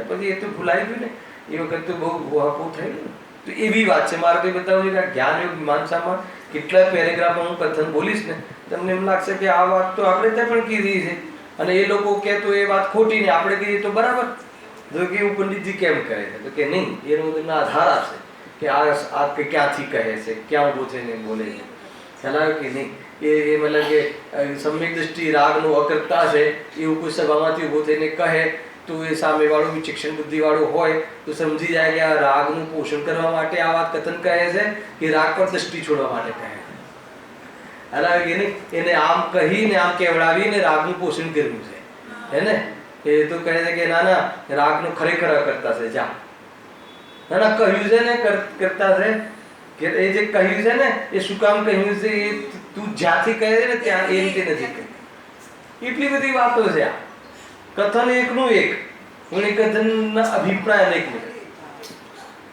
પછી એ તો ભૂલાઈ ગયું ને, એ વખત તો બહુ વહાપો થયેલું. તો એવી વાત છે. મારે તો બતાવું છે કે જ્ઞાન યોગ મીમાંસામાં કેટલા પેરેગ્રાફમાં હું કથન બોલીશ ને તમને એમ લાગશે કે આ વાત તો આપણે ત્યાં પણ કીધી છે, અને એ લોકો કહે તો એ વાત ખોટી ને આપણે કહીએ તો બરાબર. તો કે એવું પંડિતજી કેમ કહે છે? તો કે નહીં, એનો તમને આધાર આપશે કે આ ક્યાંથી કહે છે, ક્યાં ઊભો થઈને બોલે છે. ખ્યાલ આવે કે નહીં? એ મતલબ કે સમ્યક દ્રષ્ટિ રાગનો અકર્તા છે એવું કોઈ સભામાંથી ઊભો થઈને કહે તો એ સામેવાળું વિચક્ષણ બુદ્ધિવાળું હોય તો સમજી જાય કે આ રાગનું પોષણ કરવા માટે આ વાત કથન કહે છે કે રાગ પર દ્રષ્ટિ છોડવા માટે કહે છે. હાલાવે કે નહીં? એને આમ કહીને આમ કેવડાવીને રાગનું પોષણ કર્યું છે, હે ને? એ તો કહે છે કે ના ના, રાગનો ખરેખર અકર્તા છે. જા ના ના, કહ્યું છે ને કરતા છે કે એ જે કહ્યું છે ને એ શું કામ કહ્યું છે એ તું જ્યાંથી કહે છે ને ત્યાં એ રીતે નથી કહ્યું. એટલી બધી વાતો છે. આ કથન એકનું એક, પણ એ કથનના અભિપ્રાય અનેક નહીં.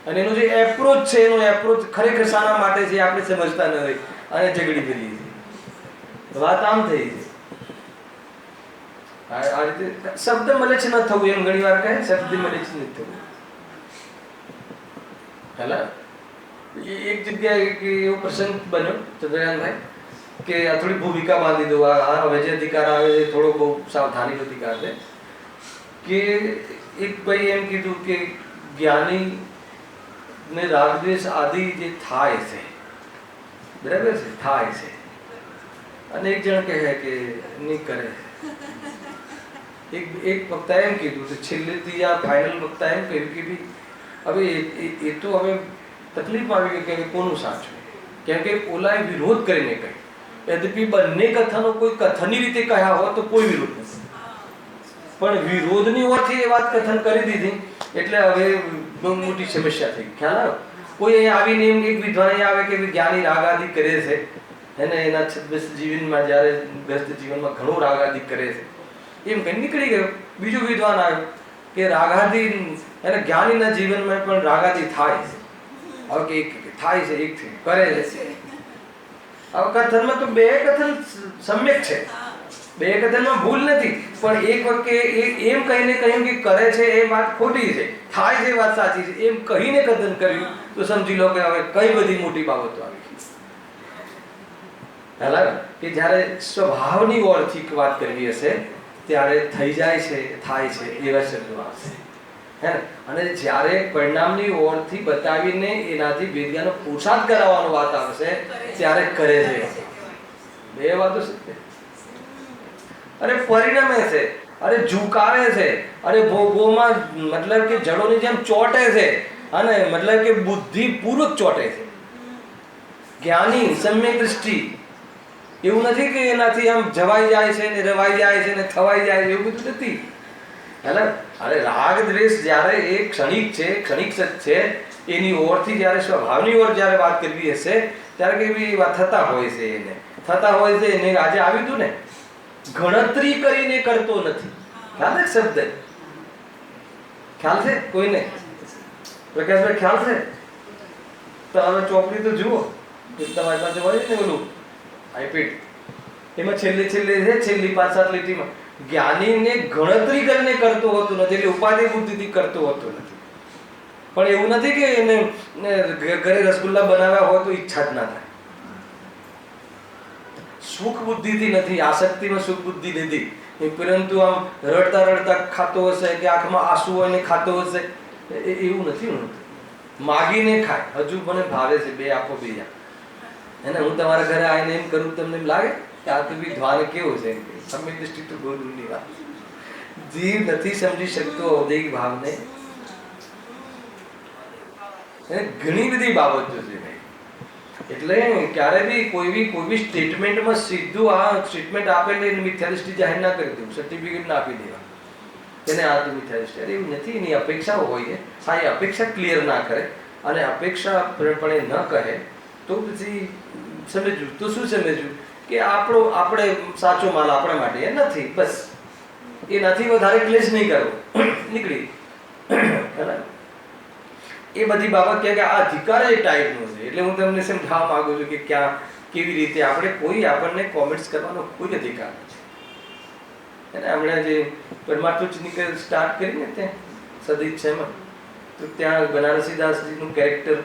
અને એનો જે એપ્રોચ છે, એનો એપ્રોચ ખરેખર શાના માટે છે આપણે સમજતા ન હોય અને ઝઘડી કરીએ છીએ. વાત આમ થઈ છે. આ રીતે શબ્દ મલેચ્છ ન થવું એમ ઘણી વાર કહે. શબ્દ મલેચ્છ નથી થવું. હેલા એક જગ્યાએ એવો પ્રસંગ બન્યો ચંદ્રકાંતભાઈ કે આ થોડી ભૂમિકા બાંધી દો. આ હવે જે અધિકાર આવે છે થોડો બહુ સાવધાનીનો અધિકાર છે. કે એક ભાઈ એમ કીધું કે જ્ઞાની ને રાગદ્વેષ આદિ જે થાય છે, બરાબર છે, થાય છે, અને એક જણ કહે કે નહીં કરે. એક વક્તા એમ કીધું કે છેલ્લે ત્રીજા ફાઇનલ વક્તા એમ કહ્યું કે ભાઈ હવે એ તો હવે તકલીફમાં આવી ગઈ કે કોનું સાચું, કેમ કે ઓલાએ વિરોધ કરીને કહ્યું. યદ્યપિ બંને કથનો કોઈ કથનની રીતે કહ્યા હોત તો કોઈ વિરોધ નથી, પણ વિરોધની ઓરથી એ વાત કથન કરી દીધી એટલે હવે બહુ મોટી સમસ્યા થઈ. ખ્યાલ આવ્યો? કોઈ અહીંયા આવીને એમ એક વિદ્વાન અહીંયા આવે કે જ્ઞાની રાગાદિ કરે છે, એને એના છદ્મસ્ત જીવનમાં જ્યારે ગ્રસ્ત જીવનમાં ઘણું રાગાદિ કરે છે એમ કઈ નીકળી ગયો. બીજો વિદ્વાન આવ્યો કે રાગાદિ એને જ્ઞાનીના જીવનમાં પણ રાગાદિ થાય છે. હવે કે એક થાય છે, એક કરે છે. હવે કથનમાં તો બે કથન સમ્યક છે, બે કથનમાં ભૂલ નથી, પણ એક વખતે એમ કહીને કહ્યું કે કરે છે એ વાત ખોટી છે, થાય છે વાત સાચી છે એમ કહીને કથન કર્યું તો સમજી લો કે હવે કઈ બધી મોટી બાબતો આવી. બરાબર? કે જ્યારે સ્વભાવની ઓળથી વાત કરવી હશે ત્યારે થઈ જાય છે, થાય છે એવા શબ્દો આવશે. હે ને? અને જ્યારે પરિણામની ઓરથી બતાવીને એનાથી વેદિયાનો પુરુષાર્થ કરાવવાનો વાત આવશે ત્યારે કરે છે. બે વાતો સત્ય. અરે પરિણમે છે, અરે ઝુકાવે છે, અરે ભોગોમાં મતલબ કે જડોની જેમ ચોટે છે, અને મતલબ કે બુદ્ધિપૂર્વક ચોટે છે. જ્ઞાની સમ્યક દ્રષ્ટિ, એવું નથી કે એનાથી આમ જવાઈ જાય છે ને રવાઈ જાય છે ને થવાઈ જાય છે, એવું બધું નથી. એટલે અરે રાગ દ્વેષ જ્યારે એ ક્ષણિક છે, ક્ષણિક સત છે, એની ઓરથી જ્યારે સ્વભાવની ઓર જ્યારે વાત કરવી હશે ત્યારે કેવી વાત થતા હોય છે, એને થતા હોય છે. એને આજે આવ્યું હતું ને, ગણતરી કરીને કરતો નથી. ખ્યાલ છે શબ્દ? ખ્યાલ છે કોઈને? પ્રકાશભાઈ ખ્યાલ છે? તમે ચોપડી તો જુઓ, તમારી પાસે હોય ને ઓલું આઈપેડ, એમાં છેલ્લે છે, છેલ્લી 5-7 લીટીમાં જ્ઞાનીને ગણતરી કરીને કરતો હોતો નથી, એટલે ઉપાધિ બુદ્ધિથી કરતો હોતો નથી. પણ એવું નથી કે એને ઘરે રસગુલ્લા બનાવ્યા હોય તો ઈચ્છા જ ના થાય. સુખ બુદ્ધિથી નથી, આસક્તિમાં સુખ બુદ્ધિ નથી, પરંતુ આમ રડતા રડતા ખાતો હશે કે આંખમાં આંસુ હોય ને ખાતો હશે, એવું નથી. માગીને ખાય, હજુ મને ભાવે છે, બે આપો બીજા. એને હું તમારા ઘરે આવીને એમ કરું, તમને એમ લાગે કે આ તો બી ધ્વાન કેવું છે? સમ્યક દ્રષ્ટિ તો બહુ દૂરની વાત. જીવ નથી સમજી શકતો ઔદૈહિક ભાવને. ઘણી બધી બાબતો છે. એટલે ક્યારે બી કોઈ બી સ્ટેટમેન્ટમાં સીધું આ સ્ટેટમેન્ટ આપેલી મિથ્યા દ્રષ્ટિ જાહેર ના કરી દેવું, સર્ટિફિકેટ ના આપી દેવા એને આ તો મિથ્યા દ્રષ્ટિ. અરે એવું નથી, એની અપેક્ષાઓ હોય છે. હા, એ અપેક્ષા ક્લિયર ના કરે અને અપેક્ષા પણ ન કહે તો પછી સમજવું. તો શું સમજવું? કે આપણે સાચો માલ આપણા માટે એ નથી, બસ એનાથી વધારે ક્લેશ નહીં કરવો, નીકળી. એ બધી બાબત કે આ અધિકાર એ ટાઈપનો છે. એટલે હું તમને સમજાવવા માંગુ છું કે ક્યાં કેવી રીતે આપણને કોમેન્ટ્સ કરવાનો કોઈ અધિકાર નથી. અને હમણાં જે પરમાર્થની સ્ટાર્ટ કરીને ત્યાં સદઈચ્છામાં, તો ત્યાં બનારસીદાસજીનું કેરેક્ટર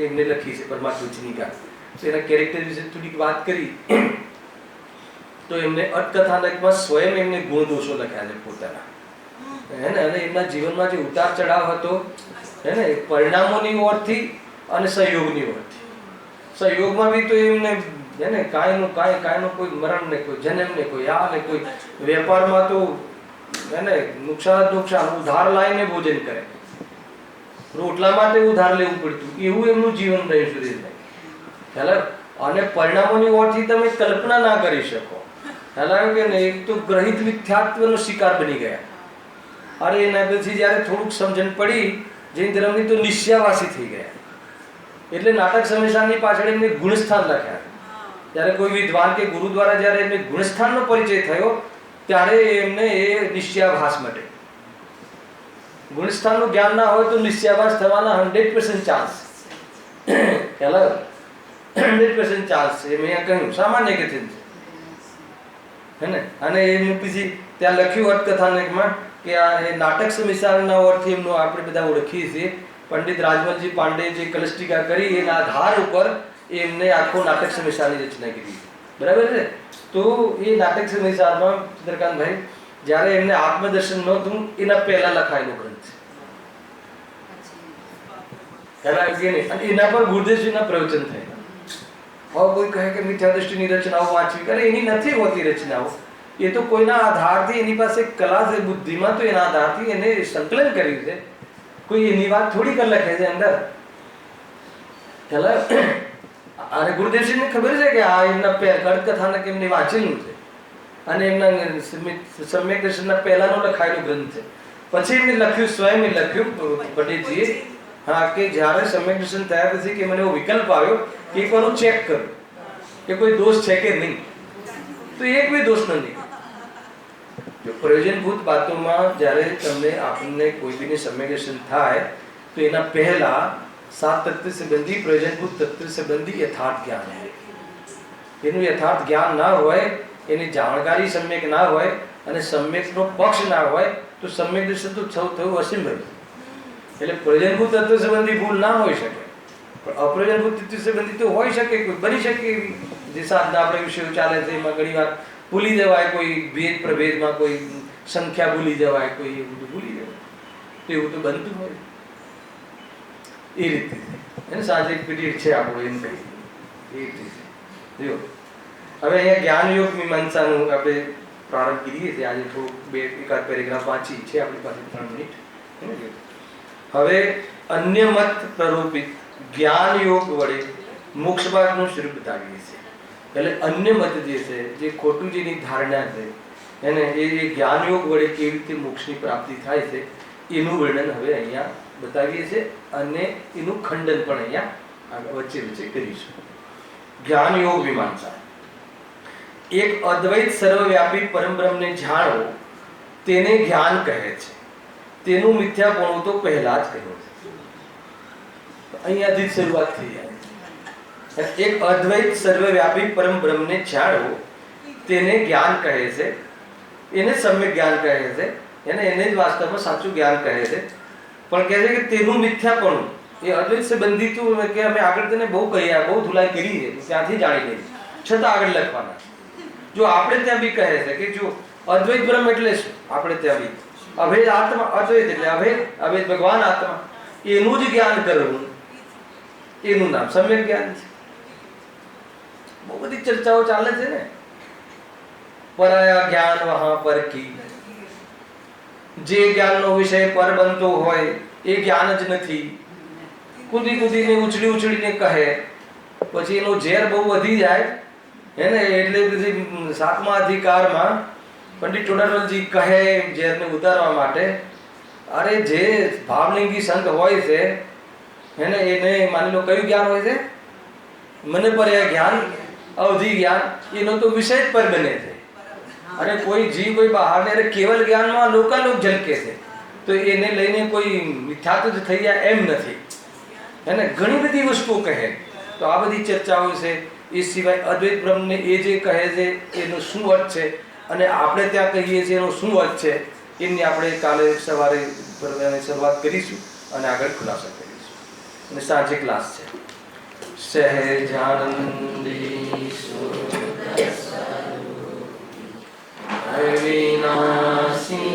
એમને લખી છે પરમાર્થની. તો એના કેરેક્ટર વિશે થોડીક વાત કરી તો એમને અટકથાનકમાં સ્વયં એમને ગુણ દોષો લખ્યા છે પોતાના, હે ને? અને એમના જીવનમાં જે ઉતાર ચઢાવ હતો, હે ને, પરિણામોની ઓરથી અને સહયોગની ઓરથી. સહયોગમાં બી તો એમને હે ને કાંઈનું કોઈ મરણ ને કોઈ જન્મ ને કોઈ આ ને કોઈ વેપારમાં તો હે ને નુકસાન ઉધાર લાવીને ભોજન કરે, રોટલા માટે ઉધાર લેવું પડતું, એવું એમનું જીવન રહ્યું સુધી. અને પરિણામોની ઓરથી તમે કલ્પના ના કરી શકો. ખ્યાલ કે ને? એક તો ગ્રહિત મિથ્યાત્વનો શિકાર બની ગયા. અરે એના પછી જયારે થોડુંક સમજણ પડી જૈન ધર્મની, તો નિશ્ચયવાસી થઈ ગયા. એટલે નાટક સમિસાની પાછળ એમને ગુણસ્થાન લખ્યા. ત્યારે કોઈ વિદ્વાન કે ગુરુ દ્વારા જયારે એમને ગુણસ્થાનનો પરિચય થયો ત્યારે એમને એ નિશ્ચયાભાસ માટે. ગુણસ્થાનનું જ્ઞાન ના હોય તો નિશ્ચયાભાસ થવાના 100% ચાન્સ. ખ્યાલ? 100% ચાન્સ છે. મેં કહ્યું સામાન્ય કથન છે, હે ને? અને એનું પછી ત્યાં લખ્યું અટકથાનકમાં કે આ નાટક સમિસારના ઓરથી એમનું આપણે બધા ઓળખીએ છીએ. પંડિત રાજમલજી પાંડે જે કલસ્ટિકા કરી એના આધાર ઉપર એમને આખો નાટક સમિસારની રચના કરી. બરાબર છે? તો એ નાટક સમિસારમાં ચંદ્રકાંતભાઈ જ્યારે એમને આત્મદર્શન નહોતું એના પહેલા લખાયેલો ગ્રંથ છે. અને એના પર ગુરુદેવજીના પ્રવચન થયેલા. હવે કોઈ કહે કે મિથ્યા દ્રષ્ટિની રચનાઓ વાંચવી, કરે એની નથી હોતી રચનાઓ. એ તો કોઈના આધારથી, એની પાસે કલા છે બુદ્ધિમાં, તો એના આધારથી એને સંકલન કર્યું છે. કોઈ એની વાત થોડી કર લખે છે અંદર. અને ગુરુદેવજીને ખબર છે કે આ એમના કથાનક એમને વાંચેલું છે અને એમના સમ્યક દર્શનના પહેલાનો લખાયેલો ગ્રંથ છે. પછી એમને લખ્યું, સ્વયં લખ્યું પટેલજીએ, હા, કે જ્યારે સમ્યક દર્શન થયા પછી કે મને એવો વિકલ્પ આવ્યો કે એક વાર હું ચેક કરું કે કોઈ દોષ છે કે નહીં. તો એક બી દોષ નથી. પ્રયોજનભૂત વાતોમાં જ્યારે તમને આપણને કોઈ બીની સમ્યક દર્શન થાય તો એના પહેલા 7 તત્વ સંબંધી પ્રયોજનભૂત તત્વ સંબંધી યથાર્થ જ્ઞાન હોય. એનું યથાર્થ જ્ઞાન ના હોય, એની જાણકારી સમ્યક ના હોય અને સમ્યકનો પક્ષ ના હોય તો સમ્યક દર્શન તો થયું અસંભવ. એટલે પ્રયોજનભૂત તત્વ સંબંધી ભૂલ ના હોઈ શકે, પણ અપ્રયોજનભૂત તત્વ સંબંધી તો હોઈ શકે, કોઈ બની શકે. જે સાધના આપણે વિષયો ચાલે છે એમાં ઘણી વાર ભૂલી જવાય, કોઈ ભેદ પ્રભેદમાં કોઈ સંખ્યા ભૂલી જવાય, કોઈ એ બધું ભૂલી જવાય. તો એવું તો બનતું હોય એ રીતે એને સાંજે એક પીરિયડ છે આપણું એમ કહી એ રીતે જો હવે અહીંયા જ્ઞાન યોગ મીમાંસાનું આપણે પ્રારંભ કરીએ છીએ આજે થોડું એકાદ પેરેગ્રાફ વાંચી છે આપણી પાસે 3 મિનિટ હવે અન્ય મત પ્રરૂપિત જ્ઞાન યોગ વડે મોક્ષ માર્ગનું સ્વરૂપ બતાવીએ છીએ એટલે અન્ય મત જે છે જે ખોટું જેની ધારણા છે એને એ જ્ઞાન યોગ વડે કેવી રીતે મોક્ષની પ્રાપ્તિ થાય છે એનું વર્ણન હવે અહીંયા બતાવીએ છીએ અને એનું ખંડન પણ અહીંયા વચ્ચે વચ્ચે કરીશું જ્ઞાન યોગ મીમાંસા એક અદ્વૈત સર્વવ્યાપી પરમબ્રહ્મને જાણો તેને જ્ઞાન કહે છે તેનું મિથ્યાપણું તો પહેલા જ કહ્યું છે અહીંયાથી શરૂઆત થઈ જાય એક અદ્વૈત સર્વવ્યાપી પરમબ્રહ્મને જાણો તેને જ્ઞાન કહે છે એને સમ્યક જ્ઞાન કહે છે એને જ વાસ્તવમાં સાચું જ્ઞાન કહે છે પણ કહે છે કે તેનું મિથ્યાપણું એ અદ્વૈત સંબંધિત કે અમે આગળ તેને બહુ કહ્યા બહુ ધુલાઈ કરી છે ત્યાંથી જાણી લઈએ છતાં આગળ લખવાના જો આપણે ત્યાં બી કહે છે કે જો અદ્વૈત બ્રહ્મ એટલે શું આપણે ત્યાં બી અભેદ આત્મા અદ્વૈત એટલે અભેદ ભગવાન આત્મા એનું જ જ્ઞાન કરવું એનું નામ સમ્યક જ્ઞાન છે બહુ બધી ચર્ચાઓ ચાલે છે ને પરાયા જ્ઞાન વહાં પર કી જે જ્ઞાનનો વિષય પર બનતો હોય એ જ્ઞાન જ નથી કૂદી કૂદીને ઉછળીને કહે પછી એનું ઝેર બહુ વધી જાય હે ને એટલે પછી 7મા અધિકારમાં પંડિત ટોડરમલજી કહે ઝેરને ઉતારવા માટે અરે જે ભાવલિંગી સંત હોય છે હે ને એને માની લો કયું જ્ઞાન હોય છે મને પર જ્ઞાન અવધિ જ્ઞાન એનો તો વિષય જ પર બને છે અને કોઈ જીવ કોઈ બહાર ને કેવલ જ્ઞાનમાં લોકાલોક ઝલકે છે તો એને લઈને કોઈ મિથ્યાત્વ જ થઈ જાય એમ નથી એને ઘણી બધી વસ્તુઓ કહે તો આ બધી ચર્ચાઓ છે એ સિવાય અદ્વૈત બ્રહ્મને એ જે કહે છે એનો શું અર્થ છે અને આપણે ત્યાં કહીએ છીએ એનો શું અર્થ છે એની આપણે કાલે સવારે શરૂઆત કરીશું અને આગળ ખુલાસા કરીશું અને સાંજે ક્લાસ છે સહેજાનંદી અવિનાશી